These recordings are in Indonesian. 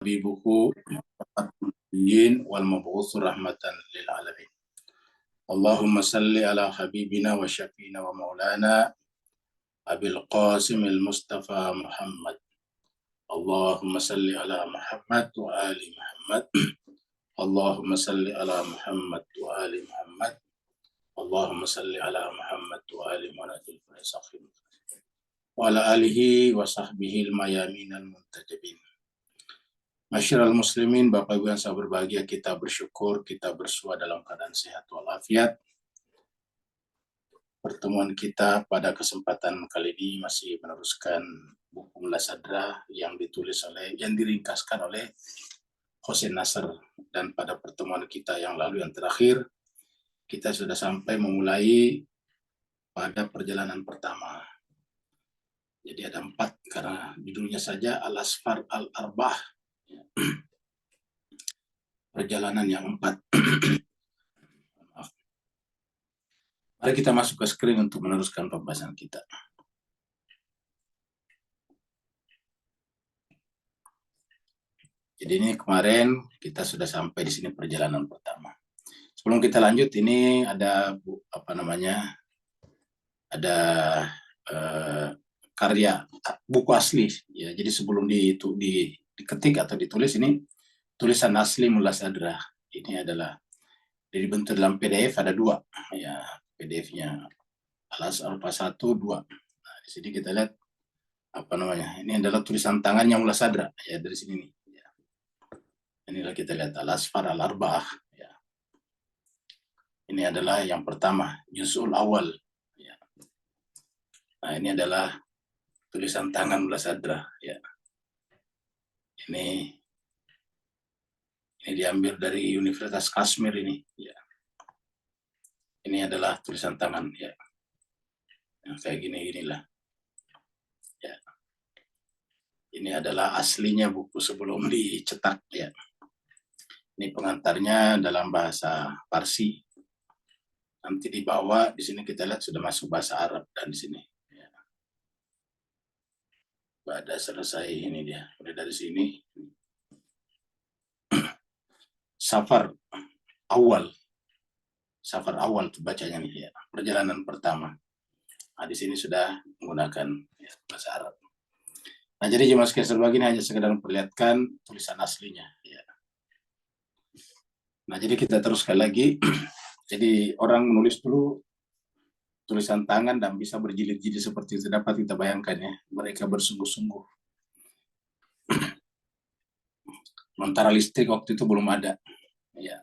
habibuhu wal mab'uts rahmatan lil alamin. Allahumma salli ala habibina wa syafiina wa maulana Abil Qasim al-Mustafa Muhammad. Allahumma salli ala Muhammad wa ali Muhammad. Allahumma salli ala Muhammad wa ali Muhammad. Allahumma salli ala Muhammad wa ali Muhammad wa ala alihi wa sahbihi al-mayamin al-muntajabin. Masyiral muslimin, Bapak Ibu yang saya berbahagia, kita bersyukur, kita bersua dalam keadaan sehat walafiat. Pertemuan kita pada kesempatan kali ini masih meneruskan buku Mullasadra yang diringkaskan oleh Hussein Nasr. Dan pada pertemuan kita yang lalu, yang terakhir, kita sudah sampai memulai pada perjalanan pertama. Jadi ada 4, karena judulnya saja Al-Asfar Al-Arbah. Perjalanan yang 4. Mari kita masuk ke screen untuk meneruskan pembahasan kita. Jadi ini kemarin kita sudah sampai di sini perjalanan pertama. Sebelum kita lanjut, ini ada karya buku asli ya. Jadi sebelum diketik atau ditulis, ini tulisan asli Mullasadra. Ini adalah dibentuk dalam PDF, ada 2 ya, PDF-nya Al-Asfar 1, 2. Nah, di sini kita lihat ini adalah tulisan tangannya Mullasadra ya, dari sini nih ya. Inilah kita lihat Al-Asfar Al-Arba'ah ya. Ini adalah yang pertama, Juz'ul Awal ya. Nah, ini adalah tulisan tangan Mullasadra ya. Ini diambil dari Universitas Kashmir ini ya. Ini adalah tulisan tangan ya. Yang kayak ginilah. Ya. Ini adalah aslinya buku sebelum dicetak ya. Ini pengantarnya dalam bahasa Parsi. Nanti di bawah di sini kita lihat sudah masuk bahasa Arab, dan di sini ya. Pada selesai ini dia. Mulai dari sini. Safar awal itu bacanya nih ya. Perjalanan pertama. Nah, di sini sudah menggunakan ya, bahasa Arab. Nah, jadi jemaah sekalian serbagini hanya sekedar memperlihatkan tulisan aslinya ya. Nah, jadi kita teruskan lagi. Jadi orang menulis dulu tulisan tangan dan bisa berjilid-jilid seperti itu, dapat kita bayangkan ya. Mereka bersungguh-sungguh. Sementara listrik waktu itu belum ada ya.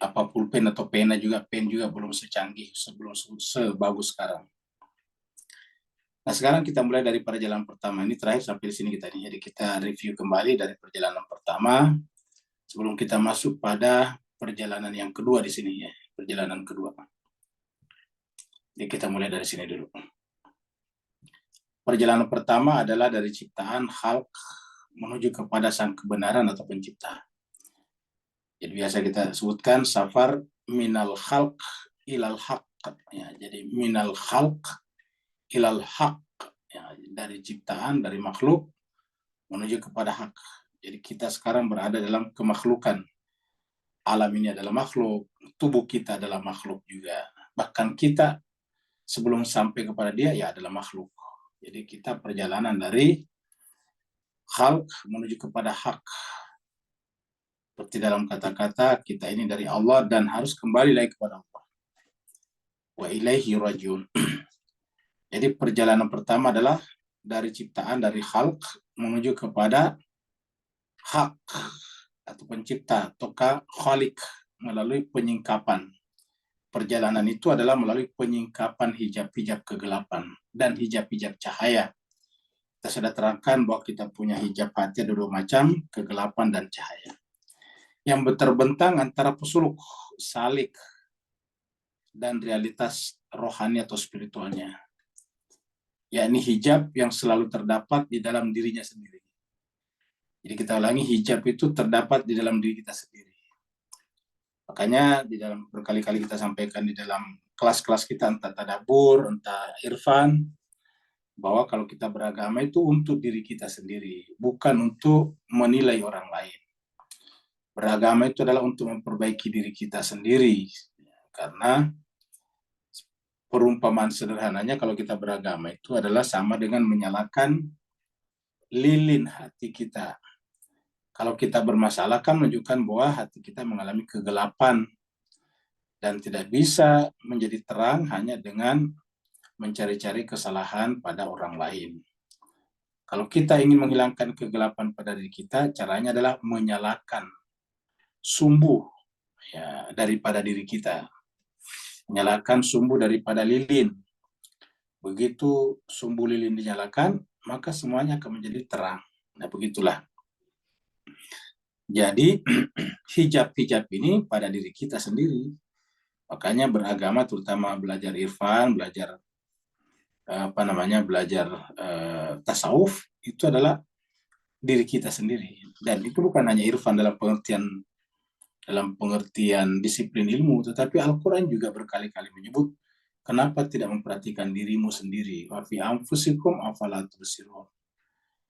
Apa pulpen atau pen juga belum secanggih, sebagus sekarang. Nah, sekarang kita mulai dari perjalanan pertama. Ini terakhir sampai di sini kita nih. Jadi kita review kembali dari perjalanan pertama sebelum kita masuk pada perjalanan yang kedua di sini ya. Perjalanan kedua. Jadi kita mulai dari sini dulu. Perjalanan pertama adalah dari ciptaan khalq menuju kepada sang kebenaran atau pencipta. Jadi biasa kita sebutkan safar minal khalq ilal haq ya. Jadi minal khalq ilal haq ya, dari ciptaan, dari makhluk menuju kepada hak. Jadi kita sekarang berada dalam kemakhlukan. Alam ini adalah makhluk, tubuh kita adalah makhluk juga. Bahkan kita sebelum sampai kepada dia ya adalah makhluk. Jadi kita perjalanan dari khalq menuju kepada hak. Seperti dalam kata-kata kita ini dari Allah dan harus kembali lagi kepada Allah. Wa ilaihi rajiun. Jadi perjalanan pertama adalah dari ciptaan, dari khalq menuju kepada hak atau pencipta, atau khaliq, melalui penyingkapan. Perjalanan itu adalah melalui penyingkapan hijab-hijab kegelapan dan hijab-hijab cahaya. Kita sudah terangkan bahwa kita punya hijab hati ada 2 macam, kegelapan dan cahaya. Yang terbentang antara pesuluk, salik, dan realitas rohani atau spiritualnya. Yakni hijab yang selalu terdapat di dalam dirinya sendiri. Jadi kita ulangi, hijab itu terdapat di dalam diri kita sendiri. Makanya di dalam berkali-kali kita sampaikan di dalam kelas-kelas kita, entah tadabbur, entah irfan, bahwa kalau kita beragama itu untuk diri kita sendiri, bukan untuk menilai orang lain. Beragama itu adalah untuk memperbaiki diri kita sendiri. Karena perumpamaan sederhananya kalau kita beragama itu adalah sama dengan menyalakan lilin hati kita. Kalau kita bermasalah kan menunjukkan bahwa hati kita mengalami kegelapan dan tidak bisa menjadi terang hanya dengan mencari-cari kesalahan pada orang lain. Kalau kita ingin menghilangkan kegelapan pada diri kita, caranya adalah menyalakan sumbu ya, daripada diri kita. Menyalakan sumbu daripada lilin. Begitu sumbu lilin dinyalakan, maka semuanya akan menjadi terang. Nah, begitulah. Jadi, hijab-hijab ini pada diri kita sendiri. Makanya beragama, terutama belajar irfan, belajar tasawuf, itu adalah diri kita sendiri. Dan itu bukan hanya irfan dalam pengertian disiplin ilmu, tetapi Al-Quran juga berkali-kali menyebut kenapa tidak memperhatikan dirimu sendiri. Wa fi anfusikum afala tubsirun.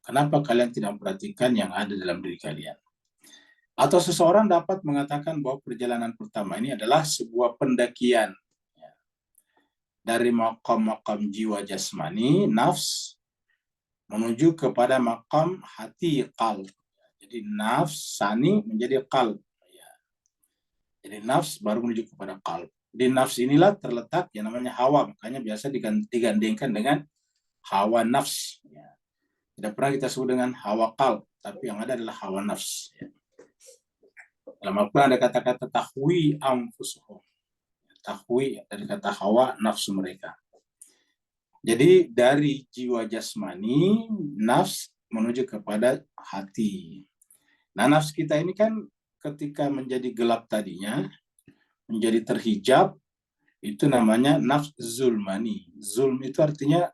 Kenapa kalian tidak memperhatikan yang ada dalam diri kalian? Atau seseorang dapat mengatakan bahwa perjalanan pertama ini adalah sebuah pendakian dari makam-makam jiwa jasmani, nafs, menuju kepada makam hati, qalb. Jadi nafs, sani menjadi qalb. Jadi nafs baru menuju kepada qalb. Di nafs inilah terletak yang namanya hawa, makanya biasa digandengkan dengan hawa nafs. Tidak pernah kita sebut dengan hawa qalb, tapi yang ada adalah hawa nafs. Dalam Al-Quran ada kata-kata tahwi anfusuhum. Tahwi dari kata hawa, nafsu mereka. Jadi dari jiwa jasmani, nafs menuju kepada hati. Nah, nafs kita ini kan ketika menjadi gelap tadinya, menjadi terhijab, itu namanya nafs zulmani. Zulm itu artinya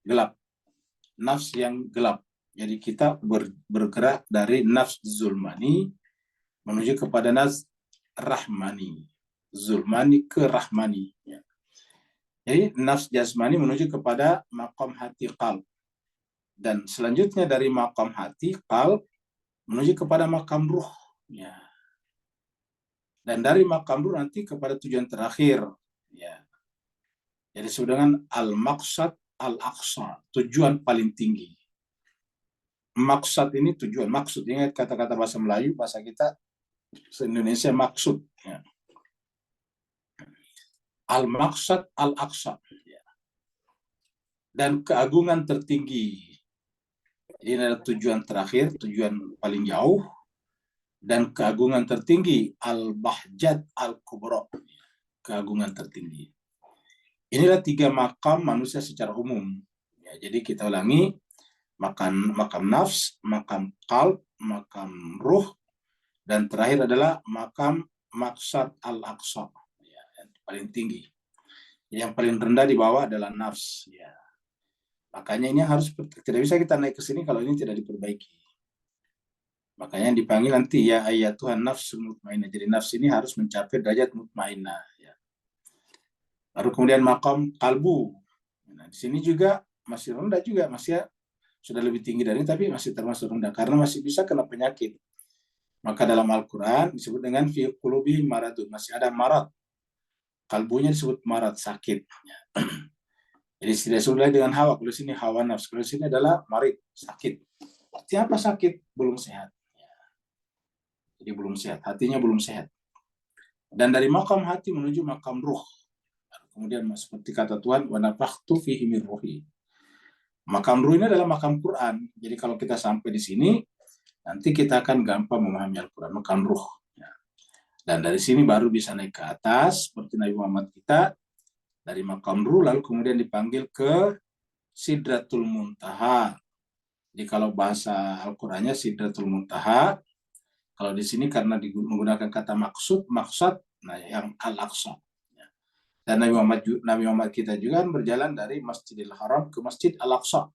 gelap. Nafs yang gelap. Jadi kita bergerak dari nafs zulmani menuju kepada nafs rahmani. Zulmani ke rahmani. Jadi nafs jasmani menuju kepada maqam hati qalb. Dan selanjutnya dari maqam hati qalb menuju kepada maqam ruh. Ya. Dan dari maqam ruh nanti kepada tujuan terakhir. Ya. Jadi disebut dengan al-maqsad al-aqsa, tujuan paling tinggi. Maksud ini tujuan, maksud ini kata-kata bahasa Melayu, bahasa kita se-Indonesia maksud. Ya. Al-maqsad al-aqsa. Ya. Dan keagungan tertinggi. Ini adalah tujuan terakhir, tujuan paling jauh. Dan keagungan tertinggi, al-bahjat al-kubra. Keagungan tertinggi. Inilah 3 makam manusia secara umum. Ya, jadi kita ulangi, makam nafs, makam qalb, makam ruh, dan terakhir adalah makam maksad al-aqsa, ya, yang paling tinggi. Yang paling rendah di bawah adalah nafs. Ya. Makanya ini harus, tidak bisa kita naik ke sini kalau ini tidak diperbaiki. Makanya dipanggil nanti ya ayatuhan nafsu mutmainnah. Jadi nafs ini harus mencapai derajat mutmainnah. Ya. Baru kemudian makam kalbu. Nah, di sini juga masih rendah juga, masih sudah lebih tinggi dari ini, tapi masih termasuk rendah karena masih bisa kena penyakit. Maka dalam Al-Quran disebut dengan fi qulubihim maradun, masih ada marad. Kalbunya disebut marad, sakit. Jadi tidak sesuai dengan hawa. Kalau sini hawa nafs, kalau sini adalah marid, sakit. Artinya apa sakit? Belum sehat. Jadi belum sehat, hatinya belum sehat. Dan dari makam hati menuju makam ruh. Kemudian seperti kata Tuhan, wa nafakhtu fihi min ruhi. Makam ruh ini adalah makam Quran. Jadi kalau kita sampai di sini, nanti kita akan gampang memahami Al-Quran, makam ruh. Dan dari sini baru bisa naik ke atas, seperti Nabi Muhammad kita, dari makam ruh, lalu kemudian dipanggil ke Sidratul Muntaha. Jadi kalau bahasa Al-Qurannya Sidratul Muntaha, kalau di sini karena menggunakan kata maksud, nah yang Al-Aqsa. Dan Nabi Muhammad kita juga berjalan dari Masjidil Haram ke Masjid Al-Aqsa.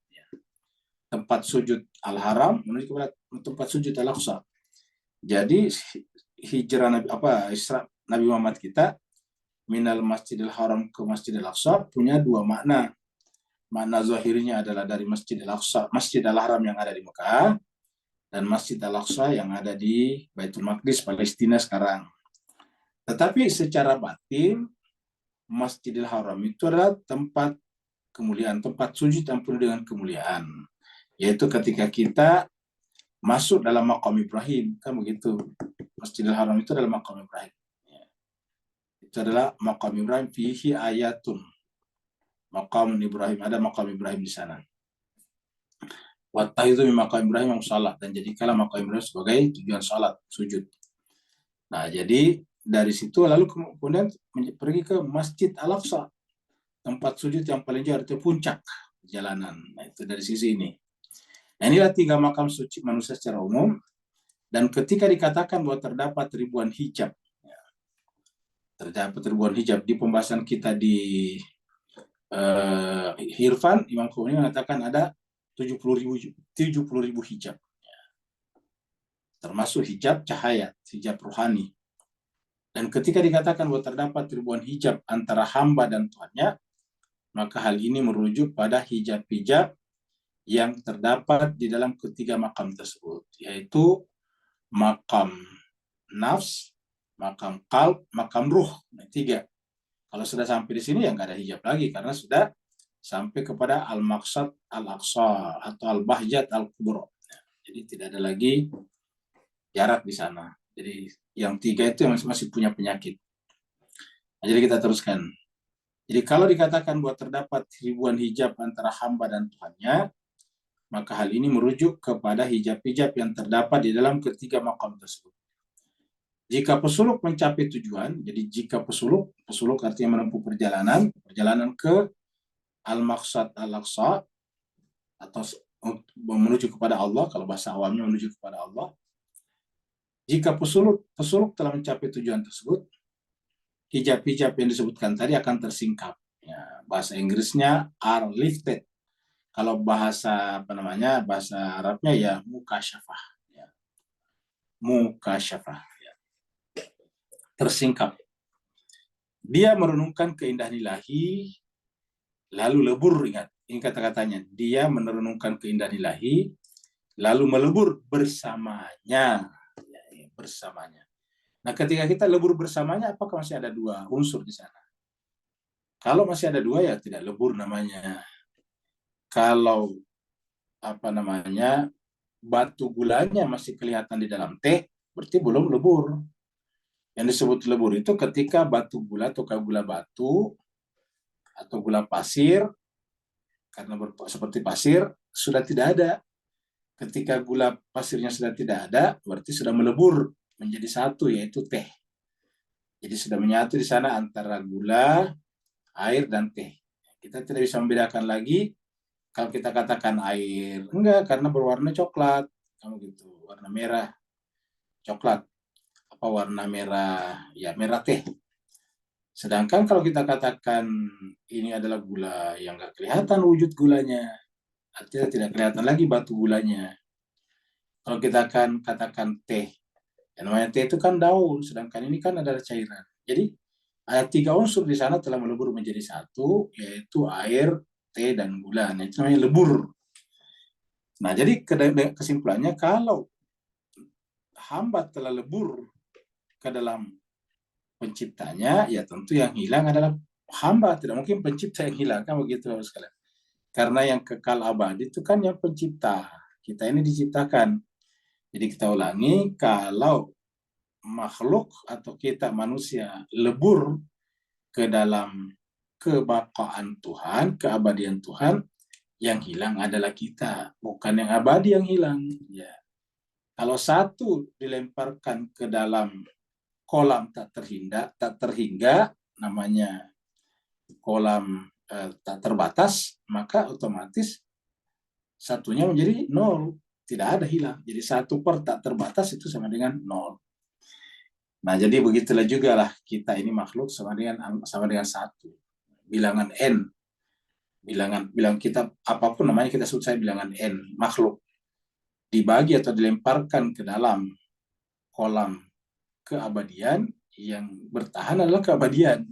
Tempat sujud Al-Haram menuju kepada tempat sujud Al-Aqsa. Jadi hijrah Nabi Muhammad kita minal Masjidil Haram ke Masjidil Aqsa punya 2 makna. Makna zahirnya adalah dari Masjid Al-Aqsa, Masjid Al-Haram yang ada di Mekah, dan Masjid Al-Aqsa yang ada di Baitul Maqdis, Palestina sekarang. Tetapi secara batin, Masjidil Haram itu adalah tempat kemuliaan, tempat sujud yang penuh dengan kemuliaan. Yaitu ketika kita masuk dalam makam Ibrahim, kan begitu. Masjidil Haram itu adalah makam Ibrahim. Itu adalah makam Ibrahim, fihi ayatun. Makam Ibrahim, ada makam Ibrahim di sana. Wattah itu makam Ibrahim yang salat, dan jadikanlah makam Ibrahim sebagai tujuan salat, sujud. Nah, jadi dari situ lalu kemudian pergi ke Masjid Al-Aqsa, tempat sujud yang paling jauh, itu puncak perjalanan. Nah, itu dari sisi ini. Nah, inilah 3 makam suci manusia secara umum. Dan ketika dikatakan bahwa terdapat ribuan hijab, terdapat ribuan hijab, di pembahasan kita di Hirfan, Imam Khomeini mengatakan ada 70.000 hijab, termasuk hijab cahaya, hijab rohani. Dan ketika dikatakan bahwa terdapat ribuan hijab antara hamba dan Tuhannya, maka hal ini merujuk pada hijab-hijab yang terdapat di dalam ketiga makam tersebut, yaitu makam nafs, makam qalb, makam ruh. Nah, 3. Kalau sudah sampai di sini ya nggak ada hijab lagi, karena sudah sampai kepada al-maqsad al-aqsa atau al-bahjat al-kubra. Jadi tidak ada lagi jarak di sana. Jadi yang 3 itu yang masih punya penyakit. Nah, jadi kita teruskan. Jadi kalau dikatakan bahwa terdapat ribuan hijab antara hamba dan Tuhannya, maka hal ini merujuk kepada hijab-hijab yang terdapat di dalam ketiga makam tersebut. Jika pesuluk mencapai tujuan, jadi jika pesuluk artinya menempuh perjalanan ke Al-Maqsad Al-Aqsa, atau menuju kepada Allah, kalau bahasa awamnya menuju kepada Allah. Jika pesuluk telah mencapai tujuan tersebut, hijab-hijab yang disebutkan tadi akan tersingkap. Ya, bahasa Inggrisnya are lifted. Kalau bahasa bahasa Arabnya ya mukasyafah. Ya. Mukasyafah. Ya. Tersingkap. Dia merenungkan keindahan ilahi, lalu lebur, ingat. Ini kata-katanya. Dia merenungkan keindahan ilahi, lalu melebur bersamanya. Ya, bersamanya. Nah, ketika kita lebur bersamanya, apakah masih ada 2 unsur di sana? Kalau masih ada 2, ya tidak lebur namanya. Kalau batu gulanya masih kelihatan di dalam teh, berarti belum lebur. Yang disebut lebur itu ketika batu gula atau gula batu atau gula pasir, karena seperti pasir, sudah tidak ada. Ketika gula pasirnya sudah tidak ada, berarti sudah melebur menjadi satu, yaitu teh. Jadi sudah menyatu di sana antara gula, air, dan teh. Kita tidak bisa membedakan lagi kalau kita katakan air. Enggak, karena berwarna coklat. Kamu gitu, warna merah, coklat. Apa warna merah? Ya, merah teh. Sedangkan kalau kita katakan ini adalah gula yang nggak kelihatan wujud gulanya, artinya tidak kelihatan lagi batu gulanya. Kalau kita akan katakan teh, yang namanya teh itu kan daun, sedangkan ini kan adalah cairan. Jadi ada 3 unsur di sana telah melebur menjadi satu, yaitu air, teh, dan gula. Nah, itu namanya lebur. Nah, jadi kesimpulannya kalau hamba telah lebur ke dalam penciptanya, ya tentu yang hilang adalah hamba, tidak mungkin pencipta yang hilang, kan begitu sekalian. Karena yang kekal abadi itu kan yang pencipta. Kita ini diciptakan. Jadi kita ulangi, kalau makhluk atau kita manusia lebur ke dalam kebakaan Tuhan, keabadian Tuhan, yang hilang adalah kita, bukan yang abadi yang hilang. Ya. Kalau satu dilemparkan ke dalam kolam tak terhingga, namanya kolam tak terbatas, maka otomatis satunya menjadi 0, tidak ada hilang. Jadi 1 per tak terbatas itu sama dengan 0. Nah, jadi begitulah juga lah kita ini makhluk sama dengan 1. Bilangan n, bilang kita apapun namanya, kita sebut saya bilangan n, makhluk dibagi atau dilemparkan ke dalam kolam keabadian, yang bertahan adalah keabadian,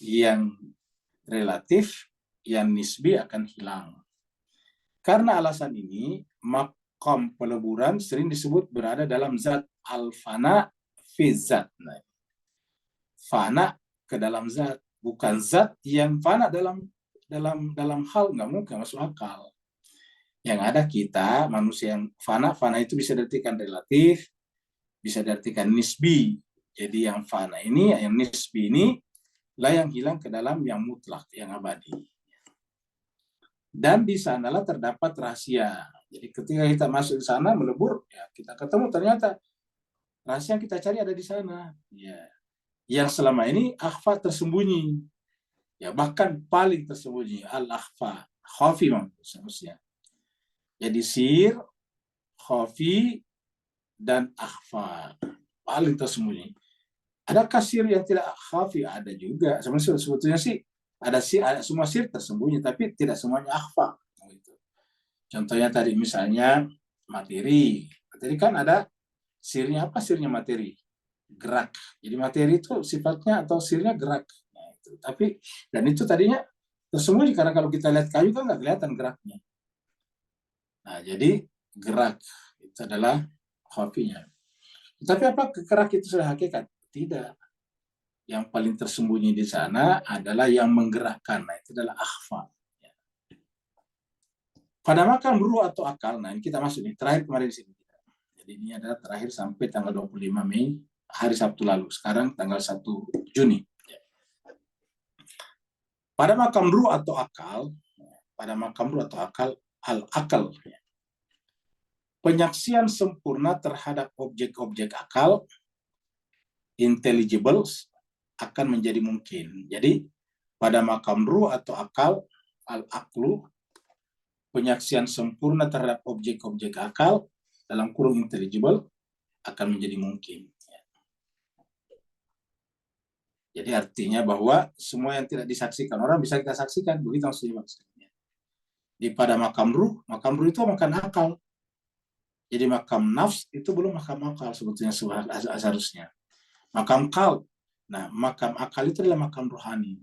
yang relatif yang nisbi akan hilang. Karena alasan ini, maqam peleburan sering disebut berada dalam zat al-fana fi zat. Nah, fana ke dalam zat, bukan zat yang fana dalam hal, nggak mungkin masuk akal. Yang ada kita manusia yang fana itu bisa diartikan relatif, bisa diartikan nisbi. Jadi yang fana ini, yang nisbi ini lah yang hilang ke dalam yang mutlak, yang abadi. Dan di sanalah terdapat rahasia. Jadi ketika kita masuk di sana melebur, ya kita ketemu ternyata rahasia yang kita cari ada di sana. Ya, yang selama ini akhfa tersembunyi. Ya, bahkan paling tersembunyi, al-akhfa, khafi maksudnya. Jadi sir, khafi, dan akhfa, paling tersembunyi. Adakah sir yang tidak khafi? Ada juga. Sebetulnya sih ada semua sir tersembunyi, tapi tidak semuanya akhfa. Contohnya tadi misalnya materi. Materi kan ada sirnya. Apa sirnya materi? Gerak. Jadi materi itu sifatnya atau sirnya gerak. Nah, itu. Tapi dan itu tadinya tersembunyi karena kalau kita lihat kayu kan nggak kelihatan geraknya. Nah, jadi gerak itu adalah khafinya. Tapi apa gerak itu sudah hakikat? Tidak. Yang paling tersembunyi di sana adalah yang menggerakkan. Nah, itu adalah akhfa. Pada makam ruh atau akal, nah ini kita masuk nih, terakhir kemarin di sini. Jadi ini adalah terakhir sampai tanggal 25 Mei, hari Sabtu lalu. Sekarang tanggal 1 Juni. Pada makam ruh atau akal, al-akal, penyaksian sempurna terhadap objek-objek akal, intelligible, akan menjadi mungkin. Jadi pada makam ruh atau akal, al-aklu, penyaksian sempurna terhadap objek-objek akal dalam kurung intelligible akan menjadi mungkin. Jadi artinya bahwa semua yang tidak disaksikan orang bisa kita saksikan, begitu maksudnya. Di pada makam ruh itu makam akal. Jadi makam nafs itu belum makam akal sebetulnya seharusnya. Makam qalb. Nah, makam akal itu adalah makam rohani.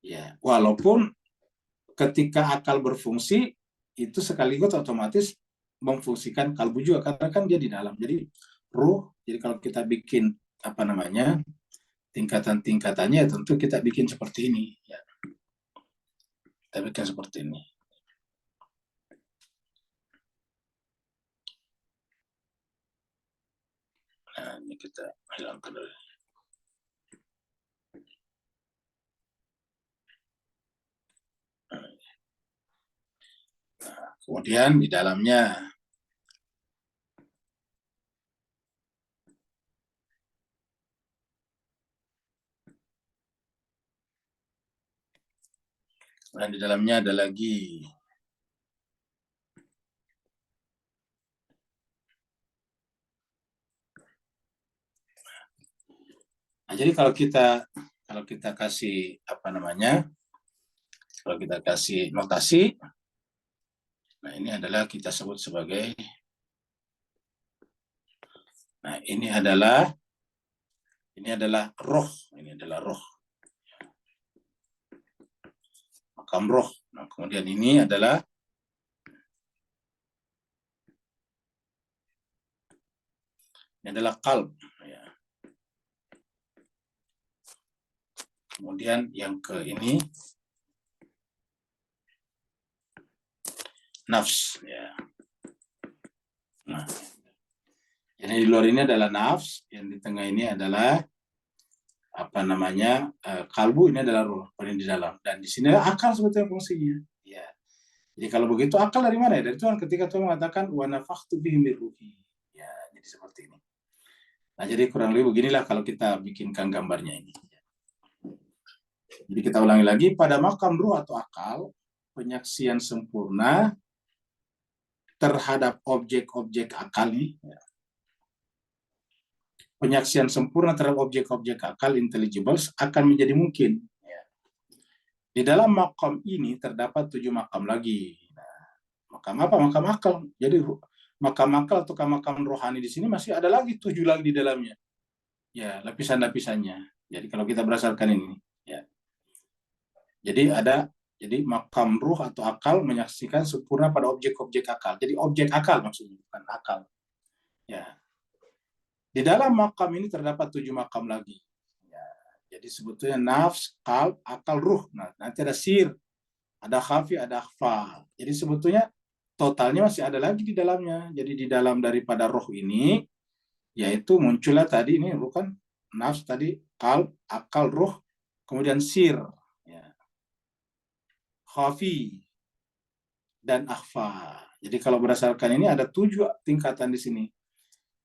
Ya, walaupun ketika akal berfungsi itu sekaligus otomatis memfungsikan kalbu juga karena kan dia di dalam. Jadi ruh, jadi kalau kita bikin tingkatan-tingkatannya tentu kita bikin seperti ini ya. Kita bikin seperti ini. Nah, ini kita hilangkan dulu. Nah, kemudian di dalamnya ada lagi nah, jadi kalau kita kasih kalau kita kasih notasi, nah ini adalah kita sebut sebagai, nah ini adalah roh, makam roh. Nah, kemudian ini adalah qalb. Ya. Kemudian yang ke ini nafs. Ya. Nah, jadi di luar ini adalah nafs, yang di tengah ini adalah kalbu, ini adalah roh paling di dalam, dan di sini akal sebetulnya fungsinya. Ya. Jadi kalau begitu akal dari mana ya? Dari Tuhan ketika Tuhan mengatakan wa nafakhtu bihi min ruhi. Ya, jadi seperti ini. Nah, jadi kurang lebih beginilah kalau kita bikinkan gambarnya ini. Jadi kita ulangi lagi, pada makam ruh atau akal, penyaksian sempurna terhadap objek-objek akal ini, ya. Penyaksian sempurna terhadap objek-objek akal intelligible akan menjadi mungkin. Ya. Di dalam makam ini terdapat 7 makam lagi. Nah, makam apa? Makam akal. Jadi makam akal atau makam rohani di sini masih ada lagi 7 lagi di dalamnya. Ya, lapisan-lapisannya. Jadi kalau kita berdasarkan ini, ya. Jadi ada Jadi makam ruh atau akal menyaksikan sempurna pada objek-objek akal. Jadi objek akal maksudnya, bukan akal. Ya. Di dalam makam ini terdapat 7 makam lagi. Ya. Jadi sebetulnya nafs, qalb, akal, ruh. Nah, nanti ada sir, ada khafi, ada akhfa. Jadi sebetulnya totalnya masih ada lagi di dalamnya. Jadi di dalam daripada roh ini, yaitu muncullah tadi ini bukan nafs tadi, qalb, akal, ruh, kemudian sir, ya, khafi, dan akhfa. Jadi kalau berdasarkan ini ada 7 tingkatan di sini.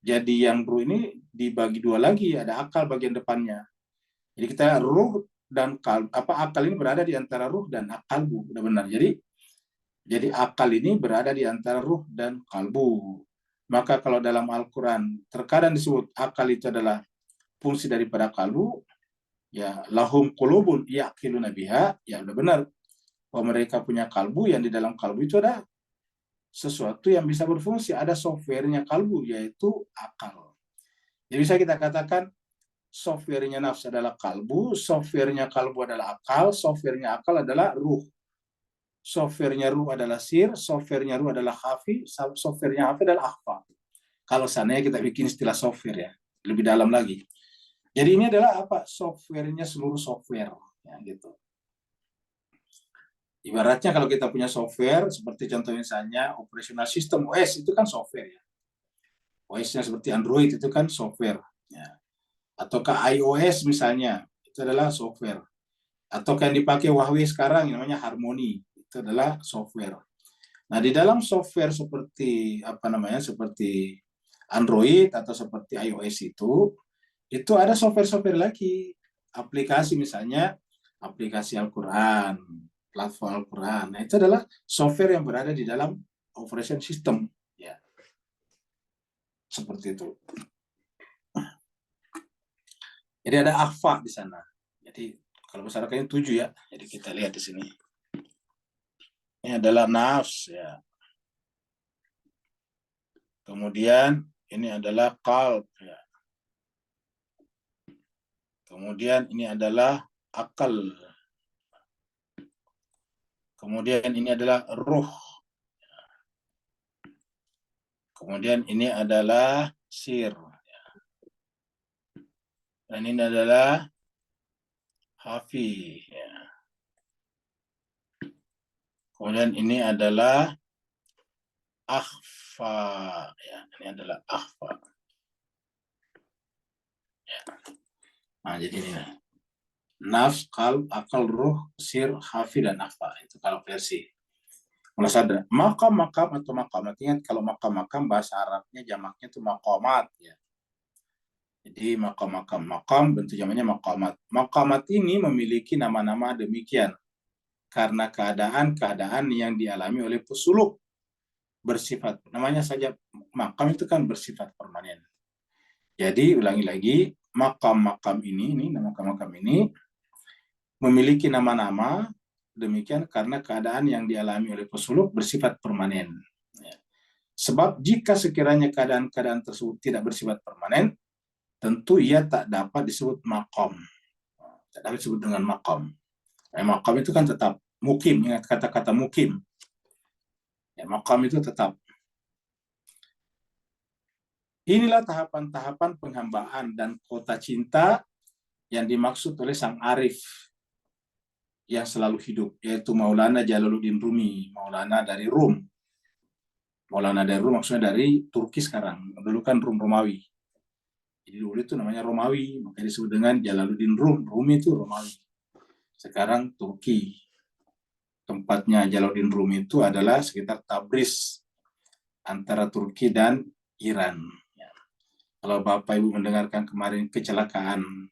Jadi yang ruh ini dibagi 2 lagi, ada akal bagian depannya. Jadi kita ruh dan akal ini berada di antara ruh dan kalbu, udah benar. Jadi akal ini berada di antara ruh dan kalbu. Maka kalau dalam Al-Quran terkadang disebut akal itu adalah fungsi daripada kalbu, ya lahum qulubun yaqiluna biha, ya udah benar. Bahwa mereka punya kalbu, yang di dalam kalbu itu ada sesuatu yang bisa berfungsi, ada softwarenya kalbu, yaitu akal. Jadi bisa kita katakan softwarenya nafs adalah kalbu, softwarenya kalbu adalah akal, softwarenya akal adalah ruh. Softwarenya ruh adalah sir, softwarenya ruh adalah khafi, softwarenya khafi adalah akhfa. Kalau seandainya kita bikin istilah software ya, lebih dalam lagi. Jadi ini adalah apa? Softwarenya seluruh software, ya gitu. Ibaratnya kalau kita punya software, seperti contoh misalnya operational system OS itu kan software ya. OS-nya seperti Android itu kan software. Ya. Ataukah iOS misalnya, itu adalah software. Atau yang dipakai Huawei sekarang yang namanya Harmony, itu adalah software. Nah, di dalam software seperti seperti Android atau seperti iOS itu ada software-software lagi. Aplikasi misalnya, aplikasi Al-Quran, platform Al-Quran. Nah, itu adalah software yang berada di dalam operation system. Ya. Seperti itu. Jadi ada akhfa di sana. Jadi kalau berdasarkan 7 ya. Jadi kita lihat di sini. Ini adalah nafs ya. Kemudian ini adalah qalb ya. Kemudian ini adalah akal. Kemudian ini adalah ruh. Kemudian ini adalah sir. Dan ini adalah hafi. Ya. Kemudian ini adalah akhfa. Ya, ini adalah akhfa. Ya. Nah, jadi ini nafs, qalb, akal, ruh, sir, hafi, dan akhfa. Itu kalau versi. Mulai sadar. Makam-makam atau maqamat. Ingat kalau makam-makam bahasa Arabnya jamaknya itu maqamat. Ya. Jadi makam bentuk jamaknya maqamat. Maqamat ini memiliki nama-nama demikian karena keadaan-keadaan yang dialami oleh pesuluk bersifat, namanya saja makam itu kan bersifat permanen. Jadi ulangi lagi, makam-makam ini makam-makam ini memiliki nama-nama demikian karena keadaan yang dialami oleh pesuluk bersifat permanen. Sebab jika sekiranya keadaan-keadaan tersebut tidak bersifat permanen, tentu ia tak dapat disebut makom. Tak dapat disebut dengan makom. Makom itu kan tetap mukim, ingat kata-kata mukim. Ya, makom itu tetap. Inilah tahapan-tahapan penghambaan dan kota cinta yang dimaksud oleh sang arif yang selalu hidup, yaitu Maulana Jalaluddin Rumi, Maulana dari Rum. Maulana dari Rum maksudnya dari Turki sekarang, dulu kan Rum Romawi. Jadi dulu itu namanya Romawi, makanya disebut dengan Jalaluddin Rum. Rumi itu Romawi. Sekarang Turki. Tempatnya Jalaluddin Rumi itu adalah sekitar Tabriz, antara Turki dan Iran. Ya. Kalau Bapak Ibu mendengarkan kemarin kecelakaan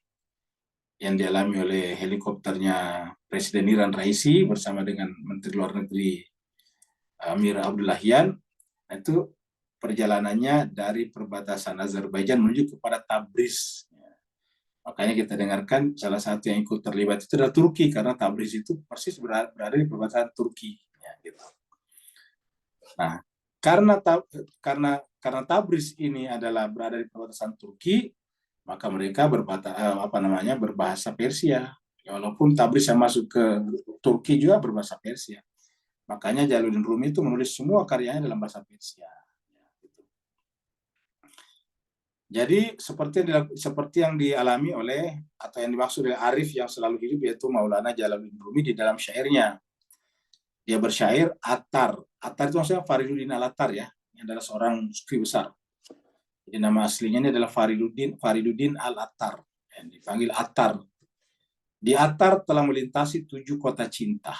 yang dialami oleh helikopternya Presiden Iran Raisi bersama dengan Menteri Luar Negeri Amir Abdullahian, itu perjalanannya dari perbatasan Azerbaijan menuju kepada Tabriz. Makanya kita dengarkan salah satu yang ikut terlibat itu adalah Turki, karena Tabriz itu persis berada di perbatasan Turki. Ya, gitu. Nah, karena Tabriz ini adalah berada di perbatasan Turki, maka mereka berbahasa Persia. Ya, walaupun Tabriz yang masuk ke Turki juga berbahasa Persia. Makanya Jalaluddin Rumi itu menulis semua karyanya dalam bahasa Persia. Jadi seperti yang dialami oleh atau yang dimaksud oleh Arif yang selalu hidup, yaitu Maulana Jalaluddin Rumi di dalam syairnya. Dia bersyair Attar. Attar itu maksudnya Fariduddin Al-Attar ya. Ini adalah seorang sufi besar. Jadi nama aslinya ini adalah Fariduddin Al-Attar. Yang dipanggil Attar. Di Attar telah melintasi 7 kota cinta.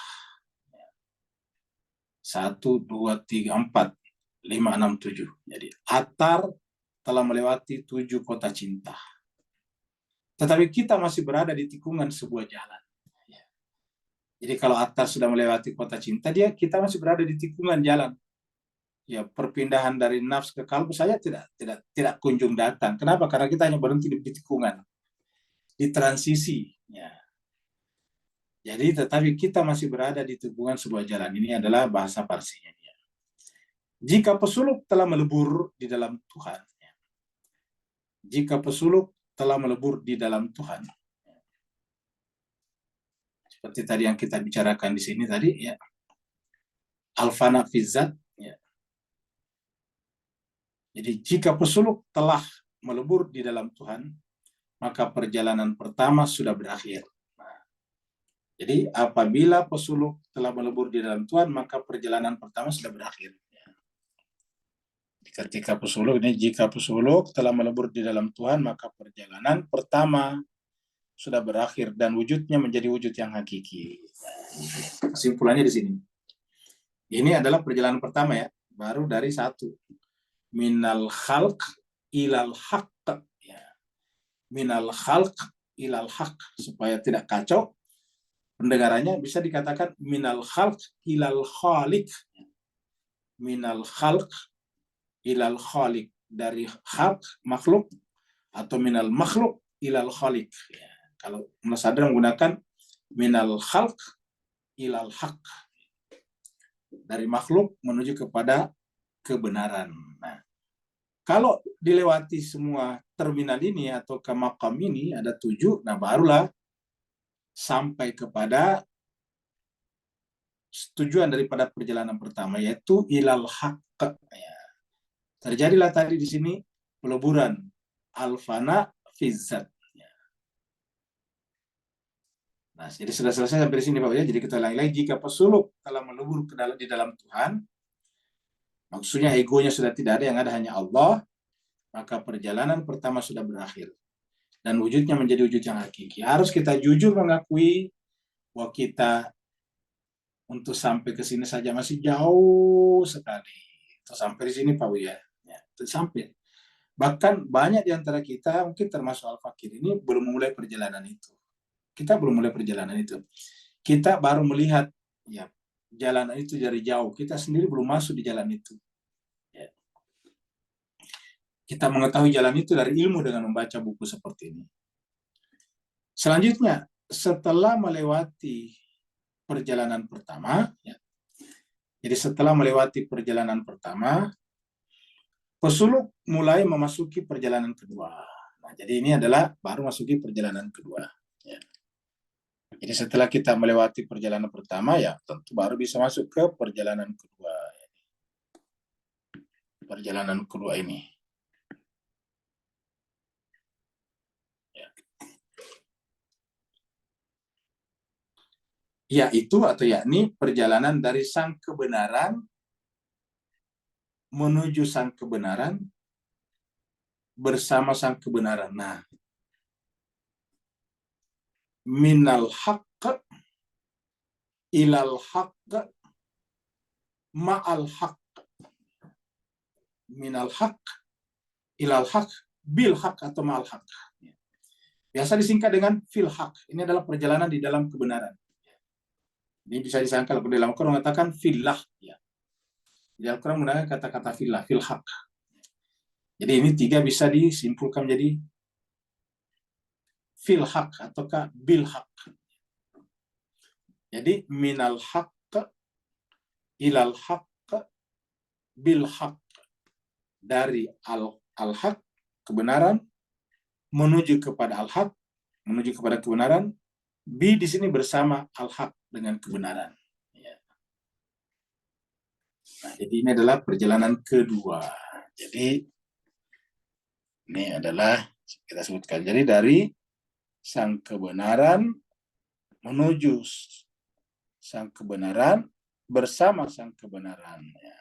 1, 2, 3, 4, 5, 6, 7. Jadi Attar telah melewati 7 kota cinta. Tetapi kita masih berada di tikungan sebuah jalan. Jadi kalau Attar sudah melewati kota cinta, kita masih berada di tikungan jalan. Ya, perpindahan dari nafs ke kalbu saja tidak kunjung datang. Kenapa? Karena kita hanya berhenti di tikungan, di transisi. Ya. Jadi, tetapi kita masih berada di tikungan sebuah jalan. Ini adalah bahasa Parsinya. Jika pesuluk telah melebur di dalam Tuhan, jika pesuluk telah melebur di dalam Tuhan, seperti tadi yang kita bicarakan di sini tadi, ya, al-fana fi zat, ya. Jadi jika pesuluk telah melebur di dalam Tuhan, maka perjalanan pertama sudah berakhir. Jadi apabila pesuluk telah melebur di dalam Tuhan, maka perjalanan pertama sudah berakhir. Ketika jika pesuluk telah melebur di dalam Tuhan, maka perjalanan pertama sudah berakhir dan wujudnya menjadi wujud yang hakiki. Kesimpulannya di sini. Ini adalah perjalanan pertama ya, baru dari 1. Minal khalq ilal haqq. Ya. Minal khalq ilal haqq. Supaya tidak kacau, pendengarannya bisa dikatakan minal khalq ilal khaliq. Minal khalq ilal khaliq. Dari haq, makhluk, atau minal makhluk ilal khaliq. Ya. Kalau Munasadar menggunakan minal khalq ilal haq. Dari makhluk menuju kepada kebenaran. Nah, kalau dilewati semua terminal ini atau ke makam ini ada 7, nah barulah sampai kepada tujuan daripada perjalanan pertama, yaitu ilal haqq. Ya. Terjadilah tadi di sini peleburan al-fana fizzat. Ya. Nah, jadi sudah selesai sampai di sini Pak ya. Jadi kita ulangi lagi, jika pesuluk telah melebur di dalam Tuhan, maksudnya egonya sudah tidak ada, yang ada hanya Allah, maka perjalanan pertama sudah berakhir. Dan wujudnya menjadi wujud yang hakiki. Harus kita jujur mengakui bahwa kita untuk sampai ke sini saja masih jauh sekali. Untuk sampai di sini Pak Buya. Ya, sampai. Bahkan banyak di antara kita, mungkin termasuk Al-Fakir ini, belum mulai perjalanan itu. Kita belum mulai perjalanan itu. Kita baru melihat ya jalanan itu dari jauh. Kita sendiri belum masuk di jalan itu. Ya. Kita mengetahui jalan itu dari ilmu dengan membaca buku seperti ini. Selanjutnya, setelah melewati perjalanan pertama, ya. Jadi setelah melewati perjalanan pertama, pesuluk mulai memasuki perjalanan kedua. Nah, jadi ini adalah baru masuki perjalanan kedua. Ya. Jadi setelah kita melewati perjalanan pertama, ya tentu baru bisa masuk ke perjalanan kedua. Perjalanan kedua ini. Yaitu atau yakni perjalanan dari sang kebenaran menuju sang kebenaran bersama sang kebenaran. Nah, minal haqq ilal haqq ma'al haqq. Minal haqq ilal haqq bil haqq atau ma'al haqq. Biasa disingkat dengan fil haqq. Ini adalah perjalanan di dalam kebenaran. Ini bisa disangka kalau dalam Al-Quran mengatakan fillah. Ya. Di Al-Quran menggunakan kata-kata fillah, fil haq. Jadi ini 3 bisa disimpulkan menjadi fil haq ataukah bil haq. Jadi minal haq ilal haq bil haq. Dari al-haq, kebenaran, menuju kepada al-haq, menuju kepada kebenaran Bi di sini bersama al-haq dengan kebenaran. Ya. Nah, jadi ini adalah perjalanan kedua. Jadi ini adalah kita sebutkan. Jadi dari sang kebenaran menuju sang kebenaran bersama sang kebenaran. Ya.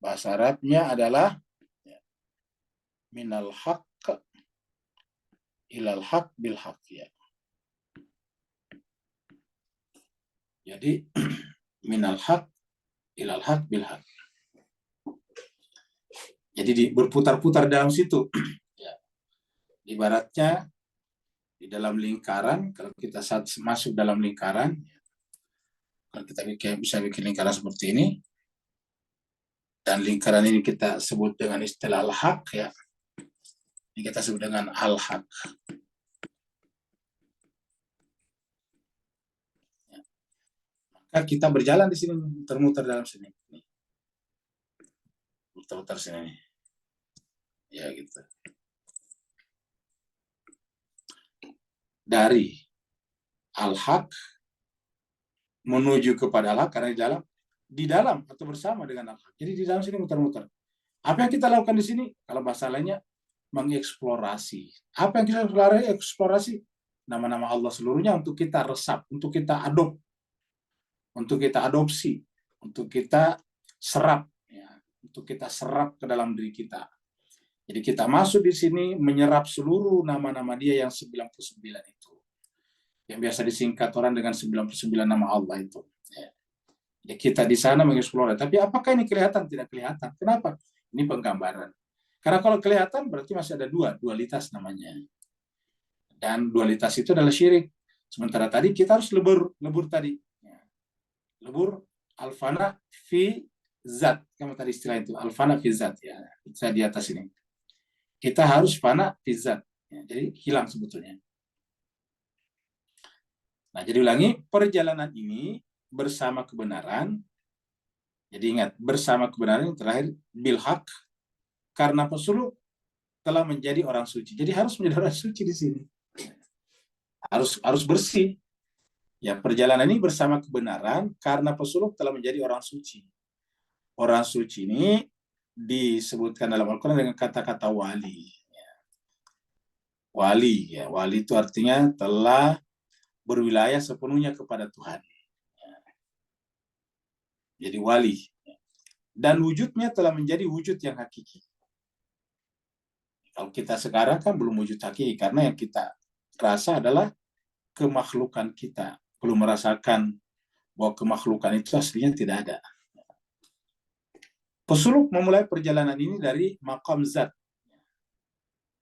Bahasa Arabnya adalah ya, minal haq ilal haq bil haq. Ya. Jadi minal haq ilal haq bil haq. Jadi berputar-putar dalam situ. Ya. Ibaratnya di dalam lingkaran, kalau kita masuk dalam lingkaran, kalau kita bisa bikin lingkaran seperti ini, dan lingkaran ini kita sebut dengan istilah al-haq, ya. Ini kita sebut dengan al-haq. Ya. Maka kita berjalan di sini, muter-muter dalam sini. Muter-muter sini. Ya, gitu. Dari al-haq menuju kepada al-haq, karena di dalam atau bersama dengan al-haq. Jadi di dalam sini muter-muter. Apa yang kita lakukan di sini? Kalau bahasa lainnya, mengeksplorasi. Apa yang kita eksplorasi? Nama-nama Allah seluruhnya untuk kita resap, untuk kita untuk kita adopsi, untuk kita serap, ya, untuk kita serap ke dalam diri kita. Jadi kita masuk di sini menyerap seluruh nama-nama Dia yang 99 itu. Yang biasa disingkat orang dengan 99 nama Allah itu. Ya. Jadi kita di sana mengeksplor. Tapi apakah ini kelihatan? Tidak kelihatan. Kenapa? Ini penggambaran. Karena kalau kelihatan berarti masih ada dualitas namanya. Dan dualitas itu adalah syirik. Sementara tadi kita harus lebur tadi. Lebur alfana fi zat. Kamu tadi istilah itu. Alfana fi zat. Ya. Saya di atas ini. Kita harus fana fi zat. Ya, jadi hilang sebetulnya. Nah, jadi ulangi. Perjalanan ini bersama kebenaran. Jadi ingat. Bersama kebenaran yang terakhir. Bilhaq. Karena pesuluk telah menjadi orang suci. Jadi harus menjadi orang suci di sini. Harus bersih. Ya, perjalanan ini bersama kebenaran karena pesuluk telah menjadi orang suci. Orang suci ini disebutkan dalam Al-Quran dengan kata-kata wali. Wali, ya, wali itu artinya telah berwilayah sepenuhnya kepada Tuhan. Jadi wali. Dan wujudnya telah menjadi wujud yang hakiki. Kalau kita sekarang kan belum wujud hakiki, karena yang kita rasa adalah kemakhlukan kita. Belum merasakan bahwa kemakhlukan itu aslinya tidak ada. Pesuluk memulai perjalanan ini dari maqam zat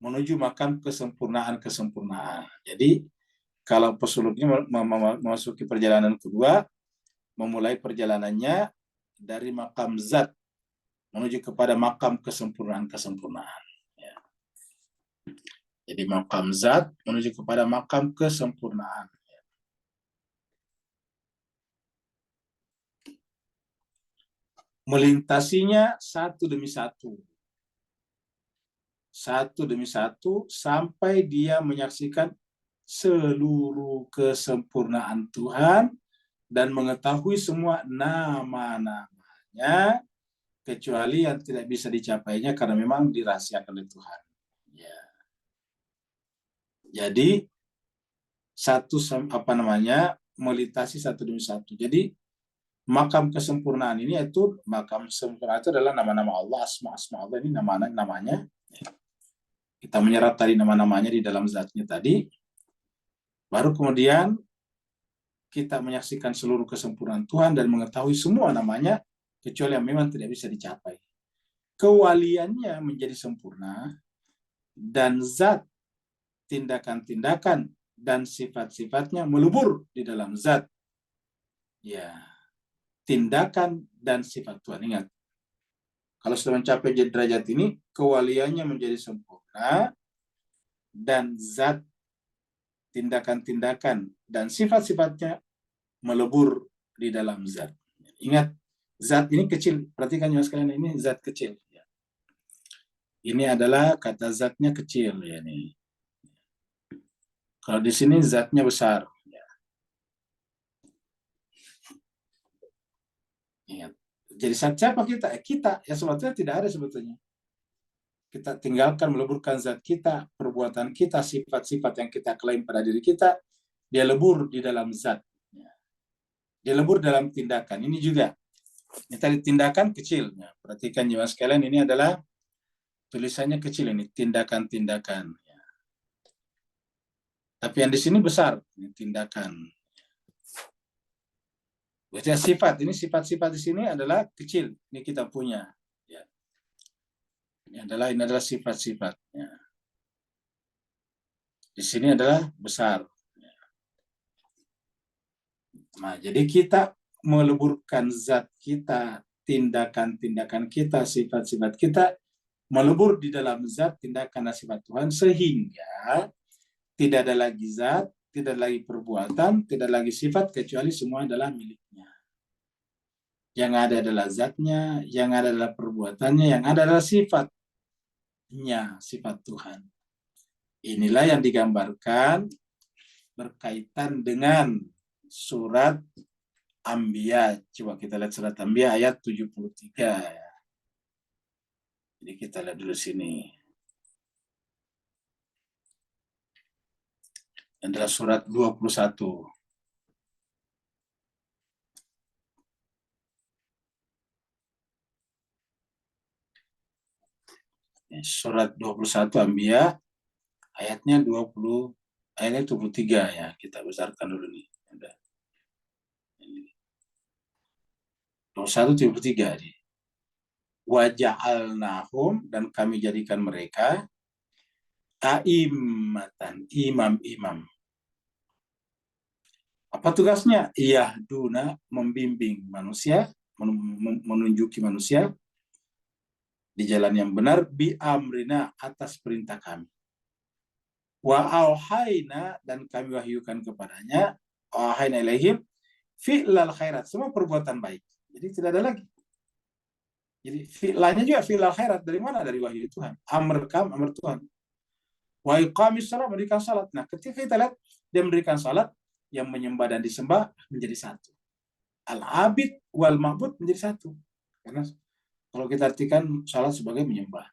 menuju makam kesempurnaan. Jadi kalau pesuluknya memasuki perjalanan kedua, memulai perjalanannya dari makam zat menuju kepada makam kesempurnaan. Ya. Jadi makam zat menuju kepada makam kesempurnaan. Melintasinya satu demi satu. Satu demi satu sampai dia menyaksikan seluruh kesempurnaan Tuhan dan mengetahui semua nama-namanya kecuali yang tidak bisa dicapainya karena memang dirahasiakan oleh Tuhan. Ya. Jadi melintasi satu demi satu. Jadi makam kesempurnaan ini itu adalah nama-nama Allah, asma Allah ini namanya. Kita menyerap tadi nama-namanya di dalam zatnya tadi. Baru kemudian kita menyaksikan seluruh kesempurnaan Tuhan dan mengetahui semua namanya kecuali yang memang tidak bisa dicapai. Kewaliannya menjadi sempurna dan zat, tindakan-tindakan dan sifat-sifatnya melebur di dalam zat. Ya, tindakan dan sifat Tuhan. Ingat, kalau sudah mencapai derajat ini, kewaliannya menjadi sempurna dan zat, tindakan-tindakan dan sifat-sifatnya melebur di dalam zat. Ingat, zat ini kecil. Perhatikan ya sekalian, ini zat kecil. Ini adalah kata zatnya kecil ya nih. Kalau di sini zatnya besar. Ingat. Jadi siapa kita? Kita yang sebetulnya tidak ada sebetulnya. Kita tinggalkan, meleburkan zat kita, perbuatan kita, sifat-sifat yang kita klaim pada diri kita, dia lebur di dalam zat. Dia lebur dalam tindakan. Ini juga. Ini tadi tindakan kecil. Nah, perhatikan jemaah sekalian, ini adalah tulisannya kecil ini, tindakan-tindakan. Tapi yang di sini besar, ini tindakan. Berarti sifat, ini sifat-sifat di sini adalah kecil. Ini kita punya. Ya. Ini adalah sifat-sifatnya. Di sini adalah besar. Nah, jadi kita meleburkan zat kita, tindakan-tindakan kita, sifat-sifat kita, melebur di dalam zat, tindakan, dan sifat Tuhan, sehingga tidak ada lagi zat, tidak lagi perbuatan, tidak lagi sifat, kecuali semua adalah miliknya. Yang ada adalah zatnya, yang ada adalah perbuatannya, yang ada adalah sifatnya, sifat Tuhan. Inilah yang digambarkan berkaitan dengan surat Anbiya. Coba kita lihat surat Anbiya ayat 73. Jadi kita lihat dulu sini. Ini adalah surat 21. Surat 21 Anbiya ayatnya 23 ya. Kita besarkan dulu nih. 21:73 nih. Wa ja'alnahum, dan kami jadikan mereka a'immatan, imam-imam. Apa tugasnya? Yahduna, membimbing manusia, menunjuki manusia di jalan yang benar, bi amrina, atas perintah kami. Wa auhayna, dan kami wahyukan kepadanya, auhayna ilaihim fi'lal khairat, semua perbuatan baik. Jadi tidak ada lagi. Jadi fi'lanya juga fi'lal khairat, dari mana? Dari wahyu Tuhan. Amr Tuhan. Wa iqamis salat, mendirikan salat. Nah, ketika kita lihat dia mendirikan salat, yang menyembah dan disembah menjadi satu. Al-abid wal ma'bud menjadi satu. Karena kalau kita artikan salat sebagai menyembah.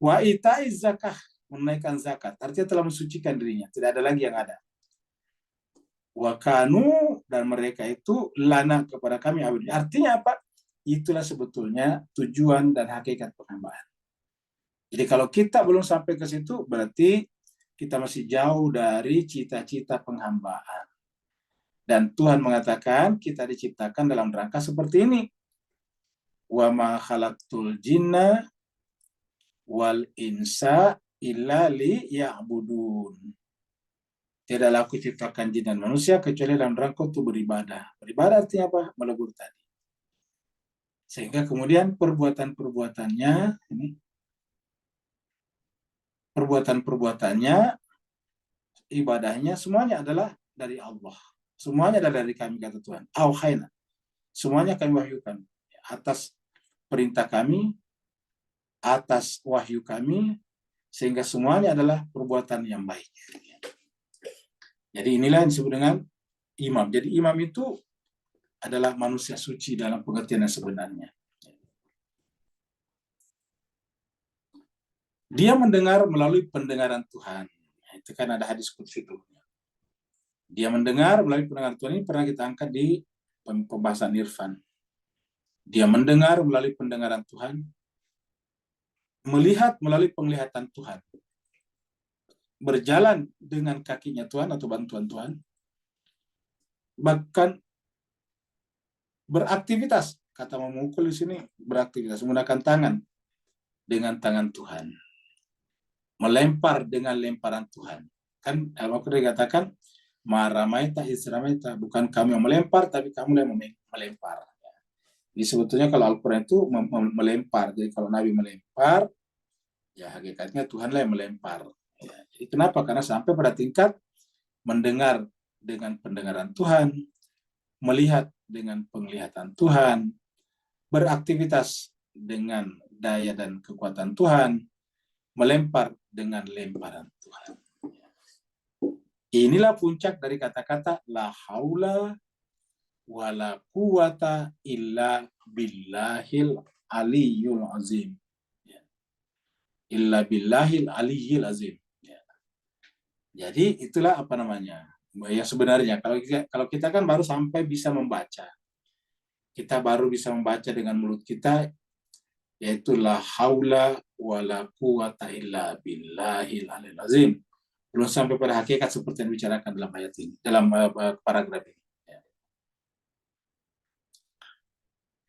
Wa ita'iz zakah, menunaikan zakat. Artinya telah mensucikan dirinya, tidak ada lagi yang ada. Wa kanu, dan mereka itu lana, kepada kami abid. Artinya apa? Itulah sebetulnya tujuan dan hakikat penghambaan. Jadi kalau kita belum sampai ke situ, berarti kita masih jauh dari cita-cita penghambaan. Dan Tuhan mengatakan kita diciptakan dalam rangka seperti ini. Wa ma khalaqtul jinna wal insa illa liya'budun. Tidaklah aku ciptakan jin dan manusia kecuali dalam rangka untuk beribadah. Beribadah artinya apa? Melebur tadi. Sehingga kemudian perbuatan-perbuatannya ini, perbuatan-perbuatannya, ibadahnya, semuanya adalah dari Allah. Semuanya adalah dari kami, kata Tuhan. Auhayna. Semuanya kami wahyukan. Atas perintah kami, atas wahyu kami, sehingga semuanya adalah perbuatan yang baik. Jadi inilah yang disebut dengan imam. Jadi imam itu adalah manusia suci dalam pengertian yang sebenarnya. Dia mendengar melalui pendengaran Tuhan. Itu kan ada hadis qudsi itu. Dia mendengar melalui pendengaran Tuhan, ini pernah kita angkat di pembahasan irfan. Dia mendengar melalui pendengaran Tuhan, melihat melalui penglihatan Tuhan, berjalan dengan kakinya Tuhan atau bantuan Tuhan, bahkan beraktivitas, kata memukul di sini beraktivitas, menggunakan tangan dengan tangan Tuhan, melempar dengan lemparan Tuhan. Kan Al-Quran dikatakan, maramaita isramaita, bukan kami yang melempar, tapi kamu yang melempar. Jadi sebetulnya kalau Al-Quran itu melempar, jadi kalau Nabi melempar, ya hakikatnya Tuhanlah yang melempar. Ya, jadi kenapa? Karena sampai pada tingkat mendengar dengan pendengaran Tuhan, melihat dengan penglihatan Tuhan, beraktivitas dengan daya dan kekuatan Tuhan, melempar dengan lemparan Tuhan. Inilah puncak dari kata-kata la haula wala quwata illa billahil aliyul azim. Illa billahil aliyil azim. Jadi itulah apa namanya. Ya sebenarnya kalau kita kan baru sampai bisa membaca. Kita baru bisa membaca dengan mulut kita, yaitu la haula wala quwata illa billahil aliyil azim. Belum sampai pada hakikat seperti yang dibicarakan dalam ayat ini, dalam paragraf ini.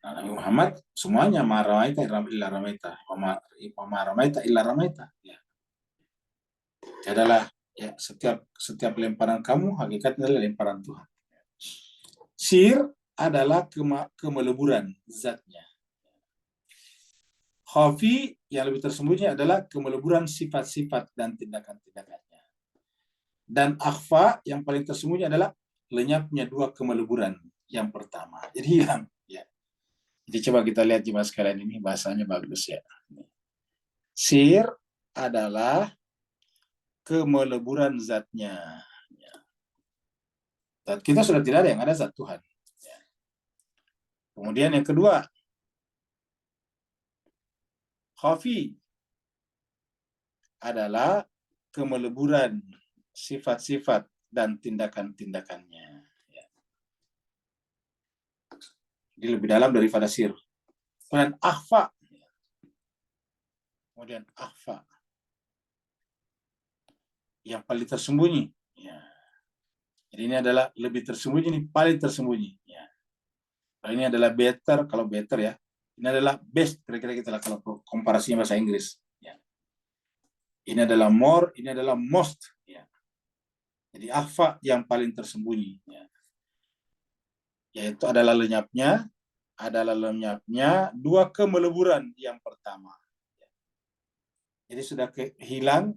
Nah, Nabi Muhammad semuanya ma ramaita illa ramaita, wa ma ramaita illa ramaita. Ya. Adalah ya setiap lemparan kamu hakikatnya adalah lemparan Tuhan. Sir adalah kemeleburan zatnya. Khafi yang lebih tersembunyi adalah kemeleburan sifat-sifat dan tindakan-tindakannya. Dan akhfa yang paling tersembunyi adalah lenyapnya dua kemeleburan yang pertama. Jadi hilang. Ya. Jadi coba kita lihat jemaah sekalian, ini bahasanya bagus ya. Sir adalah kemeleburan zatnya. Zat kita sudah tidak ada, yang ada zat Tuhan. Kemudian yang kedua, khafi adalah kemeleburan sifat-sifat dan tindakan-tindakannya. Jadi lebih dalam daripada sir. Kemudian akhfa. Kemudian akhfa. Yang paling tersembunyi. Ya. Jadi ini adalah lebih tersembunyi, ini paling tersembunyi. Ya. Kalau ini adalah better, kalau better ya. Ini adalah best, kira-kira kita lah kalau komparasinya bahasa Inggris. Ya. Ini adalah more, ini adalah most. Ya. Jadi akhfa yang paling tersembunyi. Ya. Yaitu adalah lenyapnya dua kemeleburan yang pertama. Jadi sudah hilang